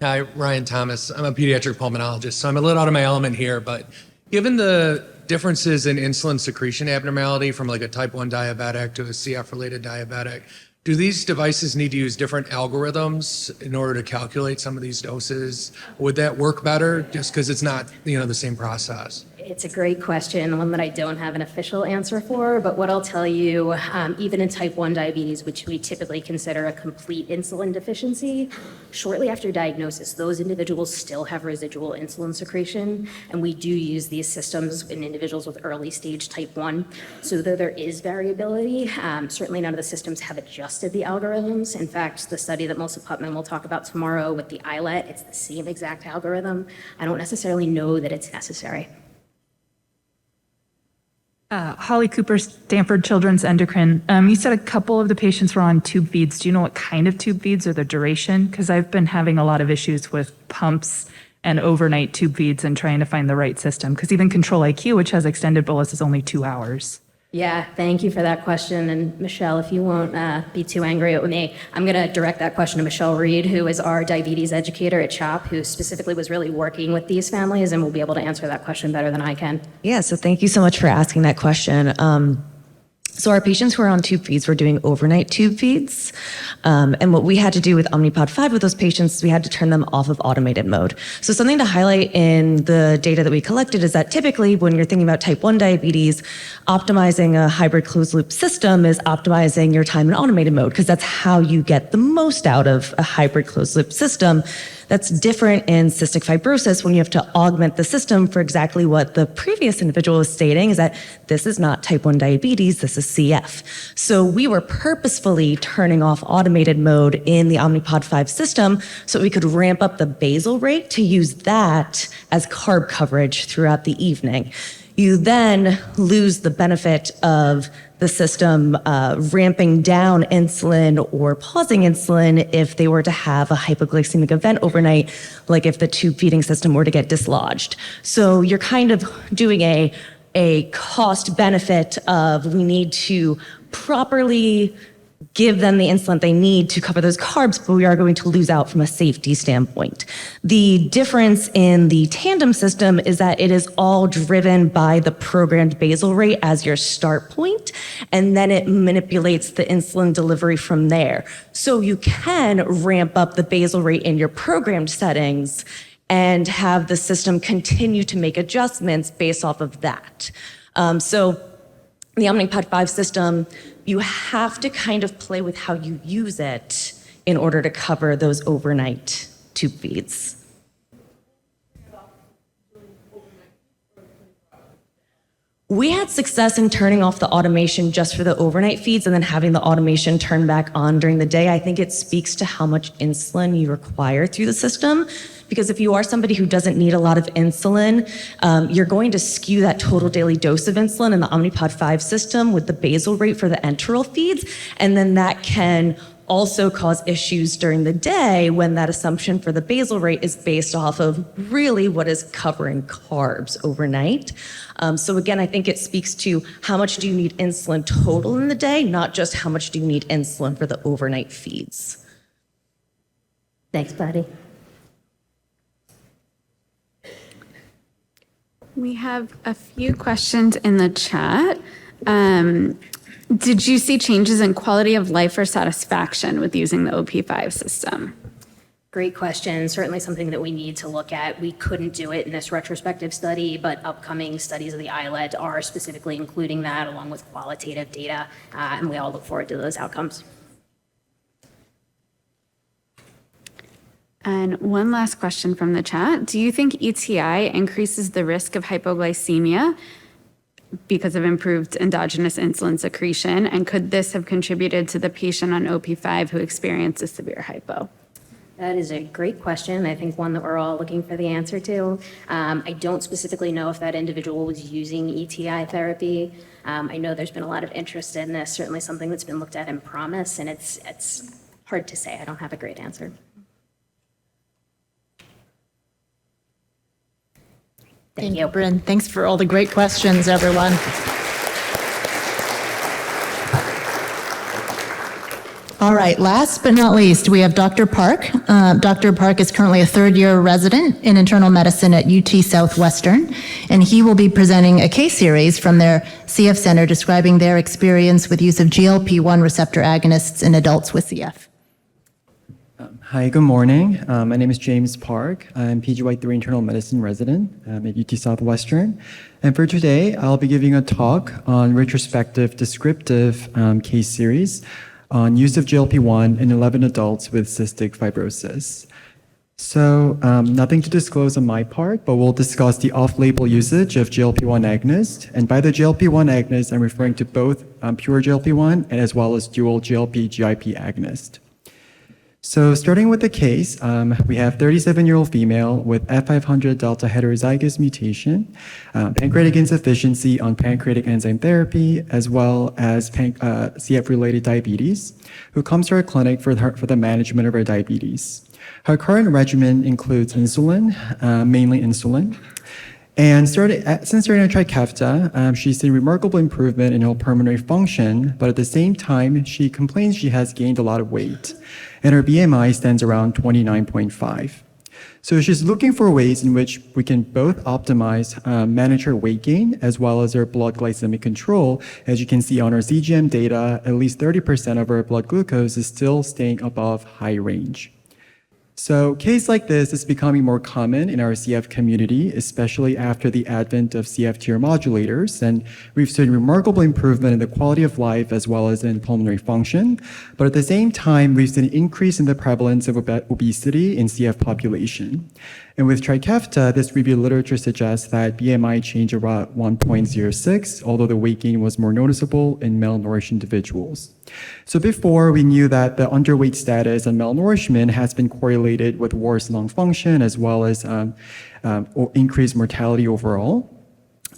Hi, Ryan Thomas. I'm a pediatric pulmonologist, so I'm a little out of my element here, but given the differences in insulin secretion abnormality from like a type 1 diabetic to a CF-related diabetic, do these devices need to use different algorithms in order to calculate some of these doses? Would that work better just because it's not, the same process? It's a great question, one that I don't have an official answer for, but what I'll tell you, even in type 1 diabetes, which we typically consider a complete insulin deficiency, shortly after diagnosis, those individuals still have residual insulin secretion, and we do use these systems in individuals with early stage type 1. So though there is variability, certainly none of the systems have adjusted the algorithms. In fact, the study that Melissa Putman will talk about tomorrow with the iLet, it's the same exact algorithm. I don't necessarily know that it's necessary. Holly Cooper, Stanford Children's Endocrine. You said a couple of the patients were on tube feeds. Do you know what kind of tube feeds or the duration? Because I've been having a lot of issues with pumps and overnight tube feeds and trying to find the right system. Because even Control IQ, which has extended bolus, is only 2 hours. Yeah, thank you for that question. And Michelle, if you won't be too angry with me, I'm going to direct that question to Michelle Reed, who is our diabetes educator at CHOP, who specifically was really working with these families and will be able to answer that question better than I can. Yeah, so thank you so much for asking that question. So our patients who are on tube feeds were doing overnight tube feeds. And what we had to do with Omnipod 5 with those patients is we had to turn them off of automated mode. So something to highlight in the data that we collected is that typically when you're thinking about type 1 diabetes, optimizing a hybrid closed loop system is optimizing your time in automated mode because that's how you get the most out of a hybrid closed loop system. That's different in cystic fibrosis when you have to augment the system for exactly what the previous individual was stating, is that this is not type 1 diabetes, this is CF. So we were purposefully turning off automated mode in the Omnipod 5 system so we could ramp up the basal rate to use that as carb coverage throughout the evening. You then lose the benefit of the system ramping down insulin or pausing insulin if they were to have a hypoglycemic event overnight, like if the tube feeding system were to get dislodged. So you're kind of doing a cost benefit of we need to properly give them the insulin they need to cover those carbs, but we are going to lose out from a safety standpoint. The difference in the tandem system is that it is all driven by the programmed basal rate as your start point, and then it manipulates the insulin delivery from there. So you can ramp up the basal rate in your programmed settings and have the system continue to make adjustments based off of that. So the Omnipod 5 system, you have to kind of play with how you use it in order to cover those overnight tube feeds. We had success in turning off the automation just for the overnight feeds and then having the automation turn back on during the day. I think it speaks to how much insulin you require through the system. Because if you are somebody who doesn't need a lot of insulin, you're going to skew that total daily dose of insulin in the Omnipod 5 system with the basal rate for the enteral feeds. And then that can also cause issues during the day when that assumption for the basal rate is based off of really what is covering carbs overnight. So again, I think it speaks to how much do you need insulin total in the day, not just how much do you need insulin for the overnight feeds. Thanks, Patty. We have a few questions in the chat. Did you see changes in quality of life or satisfaction with using the OP5 system? Great question. Certainly something that we need to look at. We couldn't do it in this retrospective study, but upcoming studies of the iLet are specifically including that along with qualitative data, and we all look forward to those outcomes. And one last question from the chat. Do you think ETI increases the risk of hypoglycemia because of improved endogenous insulin secretion? And could this have contributed to the patient on OP5 who experienced a severe hypo? That is a great question. I think one that we're all looking for the answer to. I don't specifically know if that individual was using ETI therapy. I know there's been a lot of interest in this, certainly something that's been looked at in PROMISE, and it's hard to say. I don't have a great answer. Thank you, Bryn. Thanks for all the great questions, everyone. All right, last but not least, we have Dr. Park. Dr. Park is currently a third-year resident in internal medicine at UT Southwestern, and he will be presenting a case series from their CF Center describing their experience with use of GLP-1 receptor agonists in adults with CF. Hi, good morning. My name is James Park. I'm PGY3 internal medicine resident at UT Southwestern. And for today, I'll be giving a talk on retrospective descriptive case series on use of GLP-1 in 11 adults with cystic fibrosis. So nothing to disclose on my part, but we'll discuss the off-label usage of GLP-1 agonist. And by the GLP-1 agonist, I'm referring to both pure GLP-1 and as well as dual GLP-GIP agonist. So starting with the case, we have 37-year-old female with F500 delta heterozygous mutation, pancreatic insufficiency on pancreatic enzyme therapy, as well as CF-related diabetes, who comes to our clinic for the management of her diabetes. Her current regimen includes insulin, mainly insulin. And since starting on Trikafta, she's seen remarkable improvement in her pulmonary function, but at the same time, she complains she has gained a lot of weight, and her BMI stands around 29.5. So she's looking for ways in which we can both optimize, manage her weight gain, as well as her blood glycemic control. As you can see on our CGM data, at least 30% of her blood glucose is still staying above high range. So case like this is becoming more common in our CF community, especially after the advent of CFTR modulators. And we've seen remarkable improvement in the quality of life as well as in pulmonary function. But at the same time, we've seen an increase in the prevalence of obesity in CF population. And with Trikafta, this review literature suggests that BMI changed around 1.06, although the weight gain was more noticeable in malnourished individuals. So before, we knew that the underweight status and malnourishment has been correlated with worse lung function as well as increased mortality overall.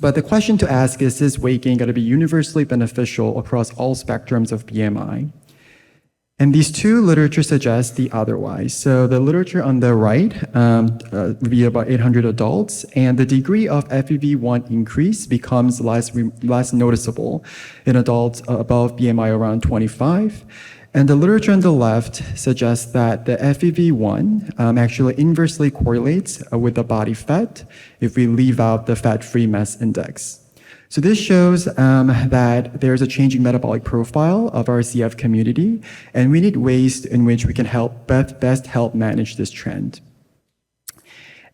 But the question to ask is this weight gain going to be universally beneficial across all spectrums of BMI? And these two literature suggest the otherwise. So the literature on the right would be about 800 adults, and the degree of FEV1 increase becomes less noticeable in adults above BMI around 25. And the literature on the left suggests that the FEV1 actually inversely correlates with the body fat if we leave out the fat-free mass index. So this shows that there's a changing metabolic profile of our CF community, and we need ways in which we can best help manage this trend.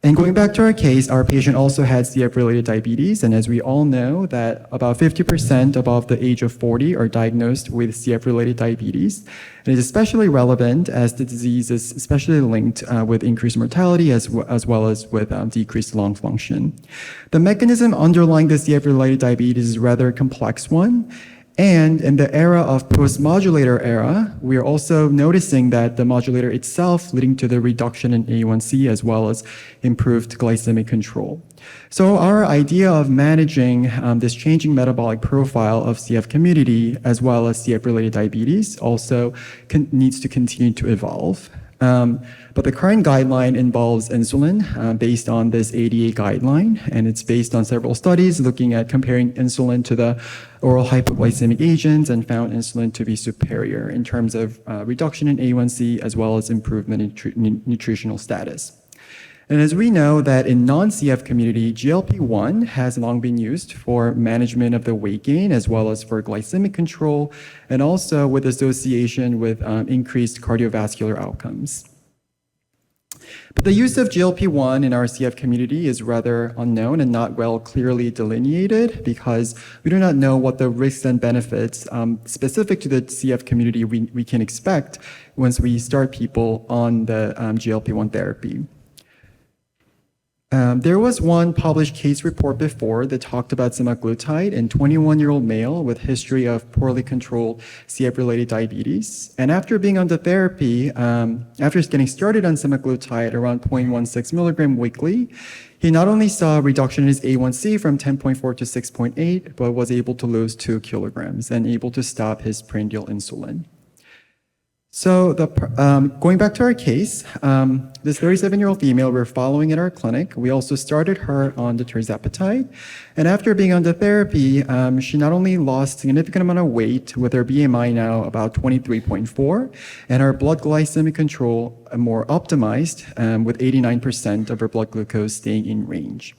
And going back to our case, our patient also had CF-related diabetes, and as we all know that about 50% above the age of 40 are diagnosed with CF-related diabetes. And it's especially relevant as the disease is especially linked with increased mortality as well as with decreased lung function. The mechanism underlying the CF-related diabetes is a rather complex one. And in the era of post-modulator era, we are also noticing that the modulator itself leading to the reduction in A1C as well as improved glycemic control. So our idea of managing this changing metabolic profile of CF community as well as CF-related diabetes also needs to continue to evolve. But the current guideline involves insulin based on this ADA guideline, and it's based on several studies looking at comparing insulin to the oral hypoglycemic agents and found insulin to be superior in terms of reduction in A1C as well as improvement in nutritional status. And as we know that in non-CF community, GLP-1 has long been used for management of the weight gain as well as for glycemic control, and also with association with increased cardiovascular outcomes. But the use of GLP-1 in our CF community is rather unknown and not well clearly delineated because we do not know what the risks and benefits specific to the CF community we can expect once we start people on the GLP-1 therapy. There was one published case report before that talked about semaglutide in 21-year-old male with history of poorly controlled CF-related diabetes. And after being on the therapy, after getting started on semaglutide around 0.16 milligram weekly, he not only saw a reduction in his A1C from 10.4 to 6.8, but was able to lose 2 kilograms and able to stop his prandial insulin. So going back to our case, this 37-year-old female we're following at our clinic, we also started her on the tirzepatide. And after being on the therapy, she not only lost a significant amount of weight with her BMI now about 23.4, and her blood glycemic control more optimized with 89% of her blood glucose staying in range.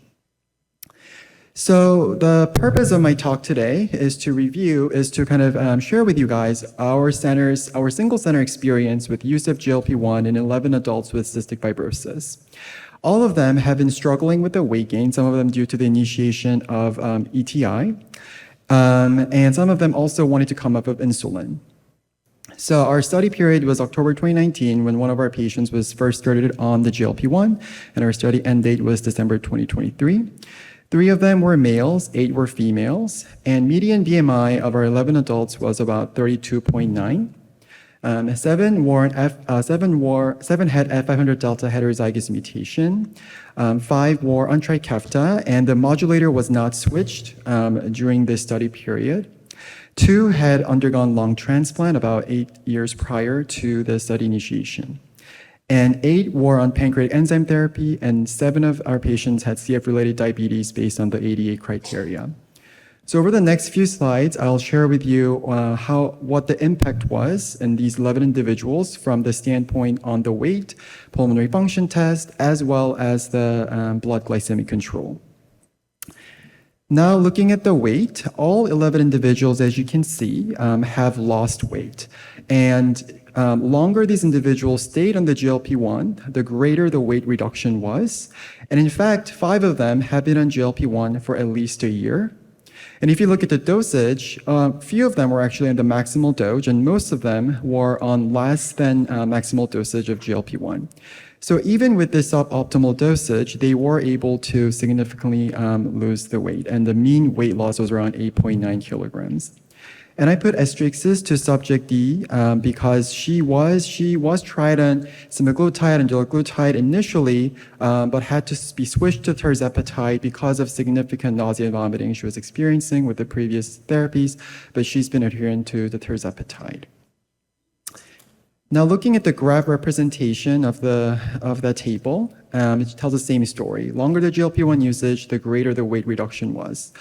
So the purpose of my talk today is to kind of share with you guys our single center experience with use of GLP-1 in 11 adults with cystic fibrosis. All of them have been struggling with the weight gain, some of them due to the initiation of ETI, and some of them also wanted to come up with insulin. So our study period was October 2019 when one of our patients was first started on the GLP-1, and our study end date was December 2023. 3 of them were males, 8 were females, and median BMI of our 11 adults was about 32.9. 7 had F500 delta heterozygous mutation. 5 were on Trikafta, and the modulator was not switched during this study period. 2 had undergone lung transplant about 8 years prior to the study initiation. And 8 were on pancreatic enzyme therapy, and 7 of our patients had CF-related diabetes based on the ADA criteria. So over the next few slides, I'll share with you what the impact was in these 11 individuals from the standpoint on the weight, pulmonary function test, as well as the blood glycemic control. Now looking at the weight, all 11 individuals, as you can see, have lost weight. And longer these individuals stayed on the GLP-1, the greater the weight reduction was. And in fact, 5 of them have been on GLP-1 for at least a year. And if you look at the dosage, few of them were actually on the maximal dose, and most of them were on less than maximal dosage of GLP-1. So even with this suboptimal dosage, they were able to significantly lose the weight, and the mean weight loss was around 8.9 kilograms. And I put asterisks to subject D because she was tried on semaglutide and dulaglutide initially, but had to be switched to tirzepatide because of significant nausea and vomiting she was experiencing with the previous therapies, but she's been adherent to the tirzepatide. Now, looking at the graph representation of the table, it tells the same story. Longer the GLP-1 usage, the greater the weight reduction was.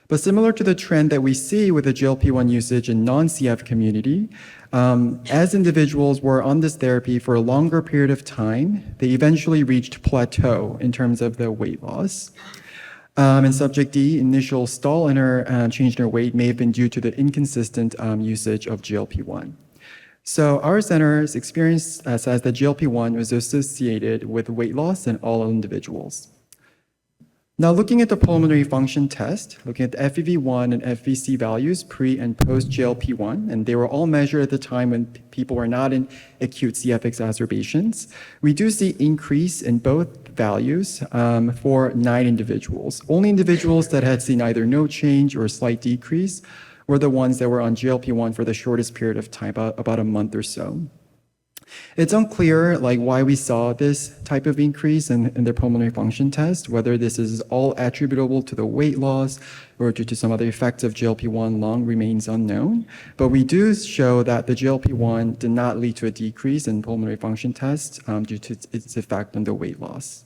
But similar to the trend that we see with the GLP-1 usage in non-CF community, as individuals were on this therapy for a longer period of time, they eventually reached plateau in terms of the weight loss. In subject D, initial stall in her change in her weight may have been due to the inconsistent usage of GLP-1. So our center's experience says that GLP-1 was associated with weight loss in all individuals. Now, looking at the pulmonary function test, looking at the FEV1 and FVC values pre and post GLP-1, and they were all measured at the time when people were not in acute CF exacerbations, we do see increase in both values for 9 individuals. Only individuals that had seen either no change or a slight decrease were the ones that were on GLP-1 for the shortest period of time, about a month or so. It's unclear why we saw this type of increase in their pulmonary function test, whether this is all attributable to the weight loss or due to some other effects of GLP-1 long remains unknown. But we do show that the GLP-1 did not lead to a decrease in pulmonary function tests due to its effect on the weight loss.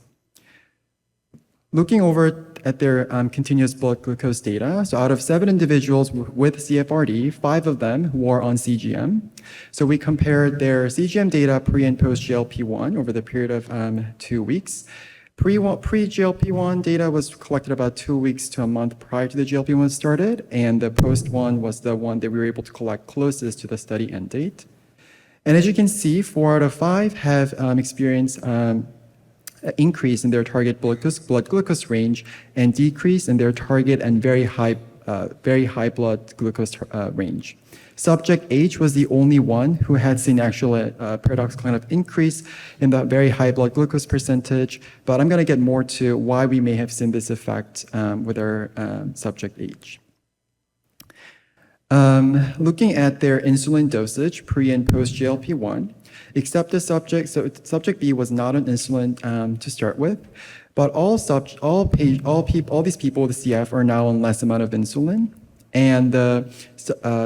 Looking over at their continuous blood glucose data, so out of 7 individuals with CFRD, 5 of them were on CGM. So we compared their CGM data pre and post GLP-1 over the period of 2 weeks. Pre-GLP-1 data was collected about 2 weeks to a month prior to the GLP-1 started, and the post one was the one that we were able to collect closest to the study end date. And as you can see, 4 out of 5 have experienced increase in their target blood glucose range and decrease in their target and very high blood glucose range. Subject H was the only one who had seen actual paradoxical kind of increase in that very high blood glucose percentage, but I'm going to get more to why we may have seen this effect with our subject H. Looking at their insulin dosage pre and post GLP-1, except the subject, so subject B was not on insulin to start with, but all these people with CF are now on less amount of insulin, and the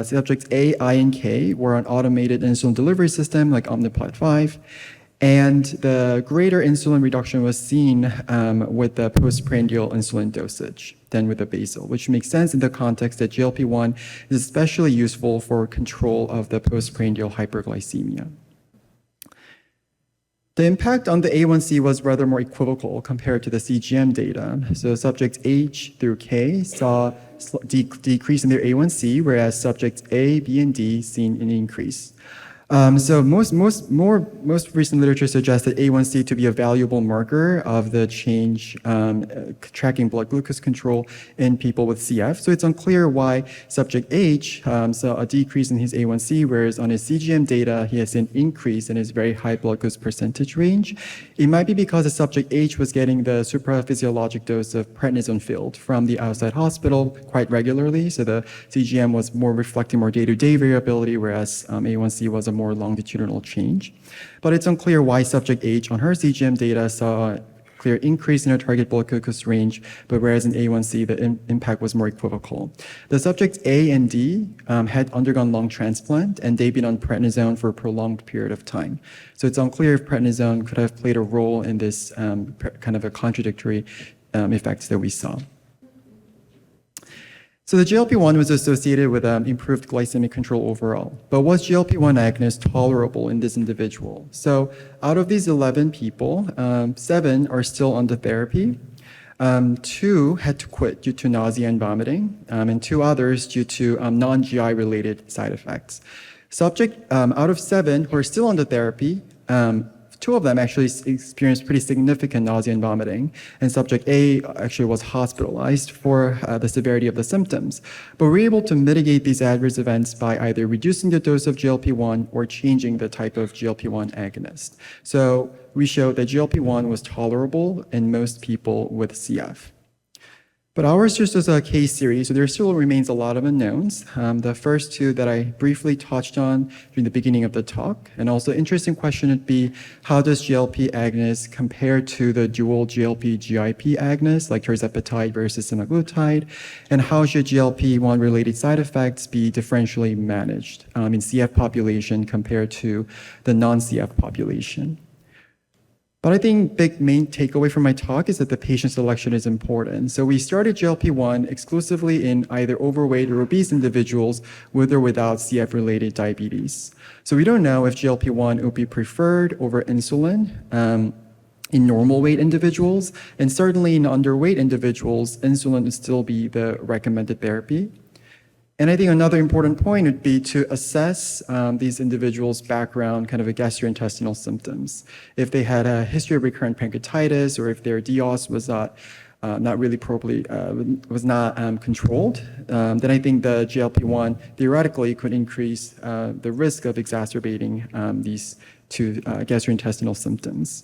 subjects A, I, and K were on automated insulin delivery system like Omnipod 5, and the greater insulin reduction was seen with the postprandial insulin dosage than with the basal, which makes sense in the context that GLP-1 is especially useful for control of the postprandial hyperglycemia. The impact on the A1C was rather more equivocal compared to the CGM data. So subjects H through K saw decrease in their A1C, whereas subjects A, B, and D seen an increase. So most recent literature suggests that A1C to be a valuable marker of the change tracking blood glucose control in people with CF. So it's unclear why subject H saw a decrease in his A1C, whereas on his CGM data, he has an increase in his very high blood glucose percentage range. It might be because the subject H was getting the supraphysiologic dose of prednisone filled from the outside hospital quite regularly. So the CGM was more reflecting more day-to-day variability, whereas A1C was a more longitudinal change. But it's unclear why subject H on her CGM data saw a clear increase in her target blood glucose range, but whereas in A1C, the impact was more equivocal. The subjects A and D had undergone lung transplant, and they've been on prednisone for a prolonged period of time. So it's unclear if prednisone could have played a role in this kind of a contradictory effects that we saw. So the GLP-1 was associated with improved glycemic control overall. But was GLP-1 agonist tolerable in this individual? So out of these 11 people, 7 are still on the therapy. 2 had to quit due to nausea and vomiting, and 2 others due to non-GI related side effects. Out of 7 who are still on the therapy, 2 of them actually experienced pretty significant nausea and vomiting, and subject A actually was hospitalized for the severity of the symptoms. But we were able to mitigate these adverse events by either reducing the dose of GLP-1 or changing the type of GLP-1 agonist. So we showed that GLP-1 was tolerable in most people with CF. But ours just is a case series, so there still remains a lot of unknowns. The first 2 that I briefly touched on during the beginning of the talk, and also interesting question would be, how does GLP agonist compare to the dual GLP-GIP agonist, like tirzepatide versus semaglutide, and how should GLP-1 related side effects be differentially managed in CF population compared to the non-CF population? But I think big main takeaway from my talk is that the patient selection is important. So we started GLP-1 exclusively in either overweight or obese individuals with or without CF-related diabetes. So we don't know if GLP-1 would be preferred over insulin in normal weight individuals, and certainly in underweight individuals, insulin would still be the recommended therapy. And I think another important point would be to assess these individuals' background, kind of a gastrointestinal symptoms. If they had a history of recurrent pancreatitis, or if their DOS was not really properly, was not controlled, then I think the GLP-1 theoretically could increase the risk of exacerbating these 2 gastrointestinal symptoms.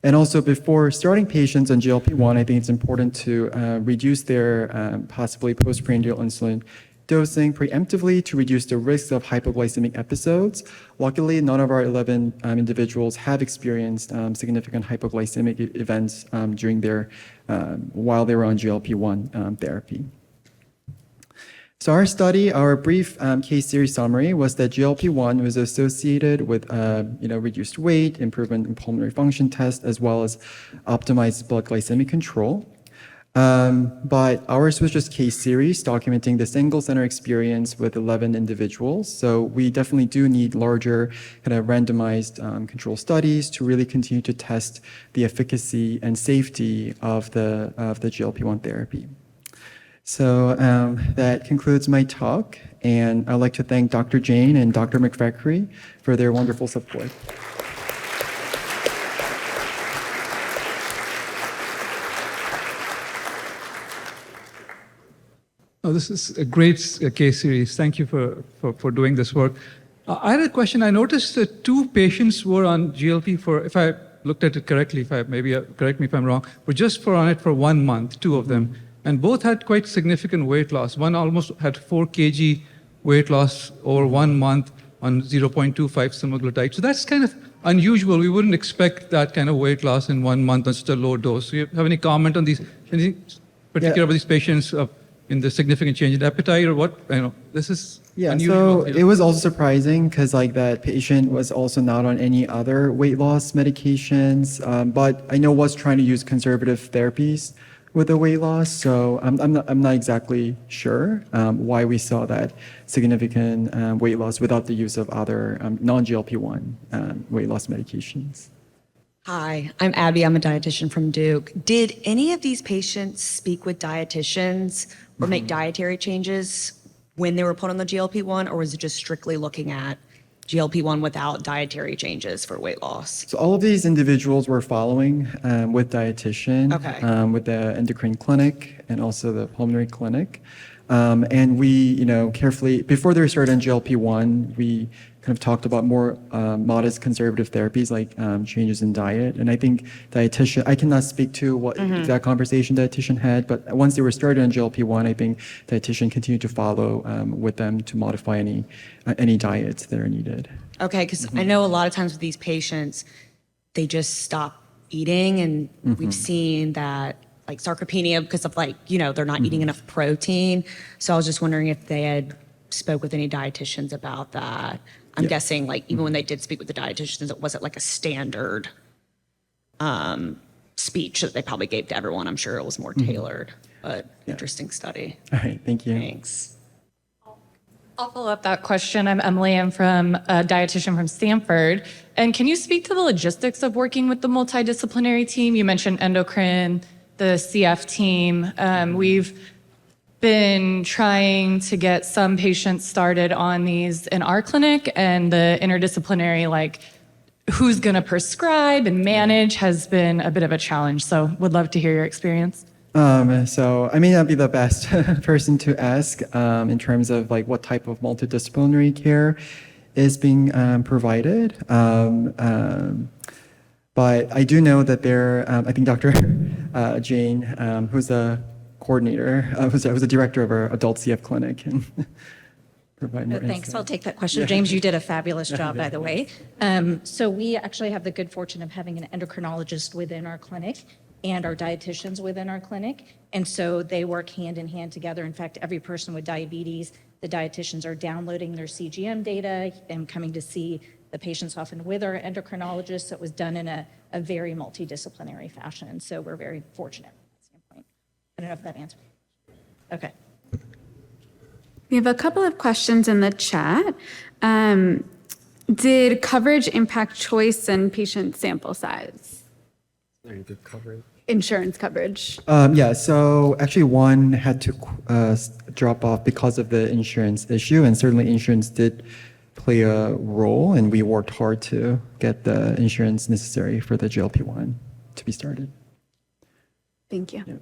And also, before starting patients on GLP-1, I think it's important to reduce their possibly postprandial insulin dosing preemptively to reduce the risk of hypoglycemic episodes. Luckily, none of our 11 individuals have experienced significant hypoglycemic events during their while they were on GLP-1 therapy. So our study, our brief case series summary was that GLP-1 was associated with reduced weight, improvement in pulmonary function test, as well as optimized blood glycemic control. But ours was just case series documenting the single center experience with 11 individuals. So we definitely do need larger kind of randomized control studies to really continue to test the efficacy and safety of the GLP-1 therapy. So that concludes my talk, and I'd like to thank Dr. Jane and Dr. McFackery for their wonderful support. Oh, this is a great case series. Thank you for doing this work. I had a question. I noticed that 2 patients were on GLP for, if I looked at it correctly, correct me if I'm wrong, were just on it for 1 month, 2 of them. And both had quite significant weight loss. One almost had 4 kg weight loss over 1 month on 0.25 semaglutide. So that's kind of unusual. We wouldn't expect that kind of weight loss in 1 month on such a low dose. So you have any comment on these, anything particular about these patients in the significant change in appetite, or what? This is unusual. So it was also surprising because that patient was also not on any other weight loss medications, but I know was trying to use conservative therapies with the weight loss. So I'm not exactly sure why we saw that significant weight loss without the use of other non-GLP-1 weight loss medications. Hi, I'm Abby. I'm a dietitian from Duke. Did any of these patients speak with dietitians or make dietary changes when they were put on the GLP-1, or was it just strictly looking at GLP-1 without dietary changes for weight loss? So all of these individuals were following with dietitian, with the endocrine clinic and also the pulmonary clinic. And we, carefully, before they started on GLP-1, we kind of talked about more modest conservative therapies like changes in diet. And I think dietitian, I cannot speak to what exact conversation dietitian had, but once they were started on GLP-1, I think dietitian continued to follow with them to modify any diets that are needed. Okay, because I know a lot of times with these patients, they just stop eating, and we've seen that like sarcopenia because of they're not eating enough protein. So I was just wondering if they had spoke with any dietitians about that. I'm guessing even when they did speak with the dietitians, it wasn't like a standard speech that they probably gave to everyone. I'm sure it was more tailored, but interesting study. All right, thank you. Thanks. I'll follow up that question. I'm Emily. I'm from a dietitian from Stanford. And can you speak to the logistics of working with the multidisciplinary team? You mentioned endocrine, the CF team. We've been trying to get some patients started on these in our clinic, and the interdisciplinary, like, who's going to prescribe and manage has been a bit of a challenge. So would love to hear your experience. So I may not be the best person to ask in terms of like what type of multidisciplinary care is being provided. But I do know that there, I think Dr. Jane, who's a coordinator, who's a director of our adult CF clinic, can provide more Thanks. insight. I'll take that question. Yeah. James, you did a fabulous job, by the way. So we actually have the good fortune of having an endocrinologist within our clinic and our dietitians within our clinic. And so they work hand in hand together. In fact, every person with diabetes, the dietitians are downloading their CGM data and coming to see the patients often with our endocrinologist. So it was done in a very multidisciplinary fashion. So we're very fortunate from that standpoint. I don't know if that answers. Okay. We have a couple of questions in the chat. Did coverage impact choice and patient sample size? Very good coverage. Insurance coverage. Yeah, so actually one had to drop off because of the insurance issue, and certainly insurance did play a role, and we worked hard to get the insurance necessary for the GLP-1 to be started. Thank you. Yeah.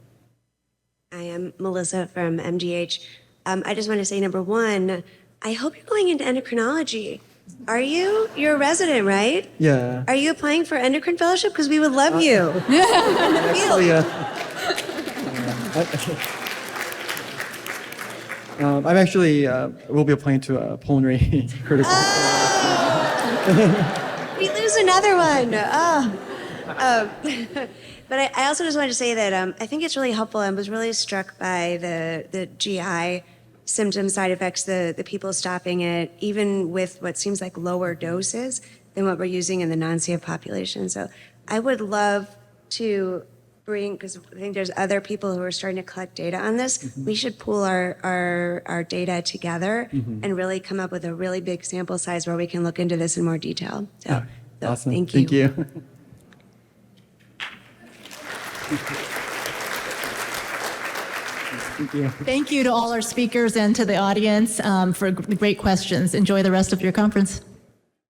I am Melissa from MGH. I just want to say, number one, I hope you're going into endocrinology. Are you? You're a resident, right? Yeah. Are you applying for endocrine fellowship? Because we would love you in the field. I'm actually, will be applying to a pulmonary critical. We lose another one. But I also just wanted to say that I think it's really helpful. I was really struck by the GI symptom side effects, the people stopping it, even with what seems like lower doses than what we're using in the non-CF population. So I would love to bring, because I think there's other people who are starting to collect data on this. Mm-hmm. We should pool our data together and really come up with a really big sample size where we can look into this in more detail. So Awesome. thank you. Thank you. Thank you. Thank you to all our speakers and to the audience for great questions. Enjoy the rest of your conference.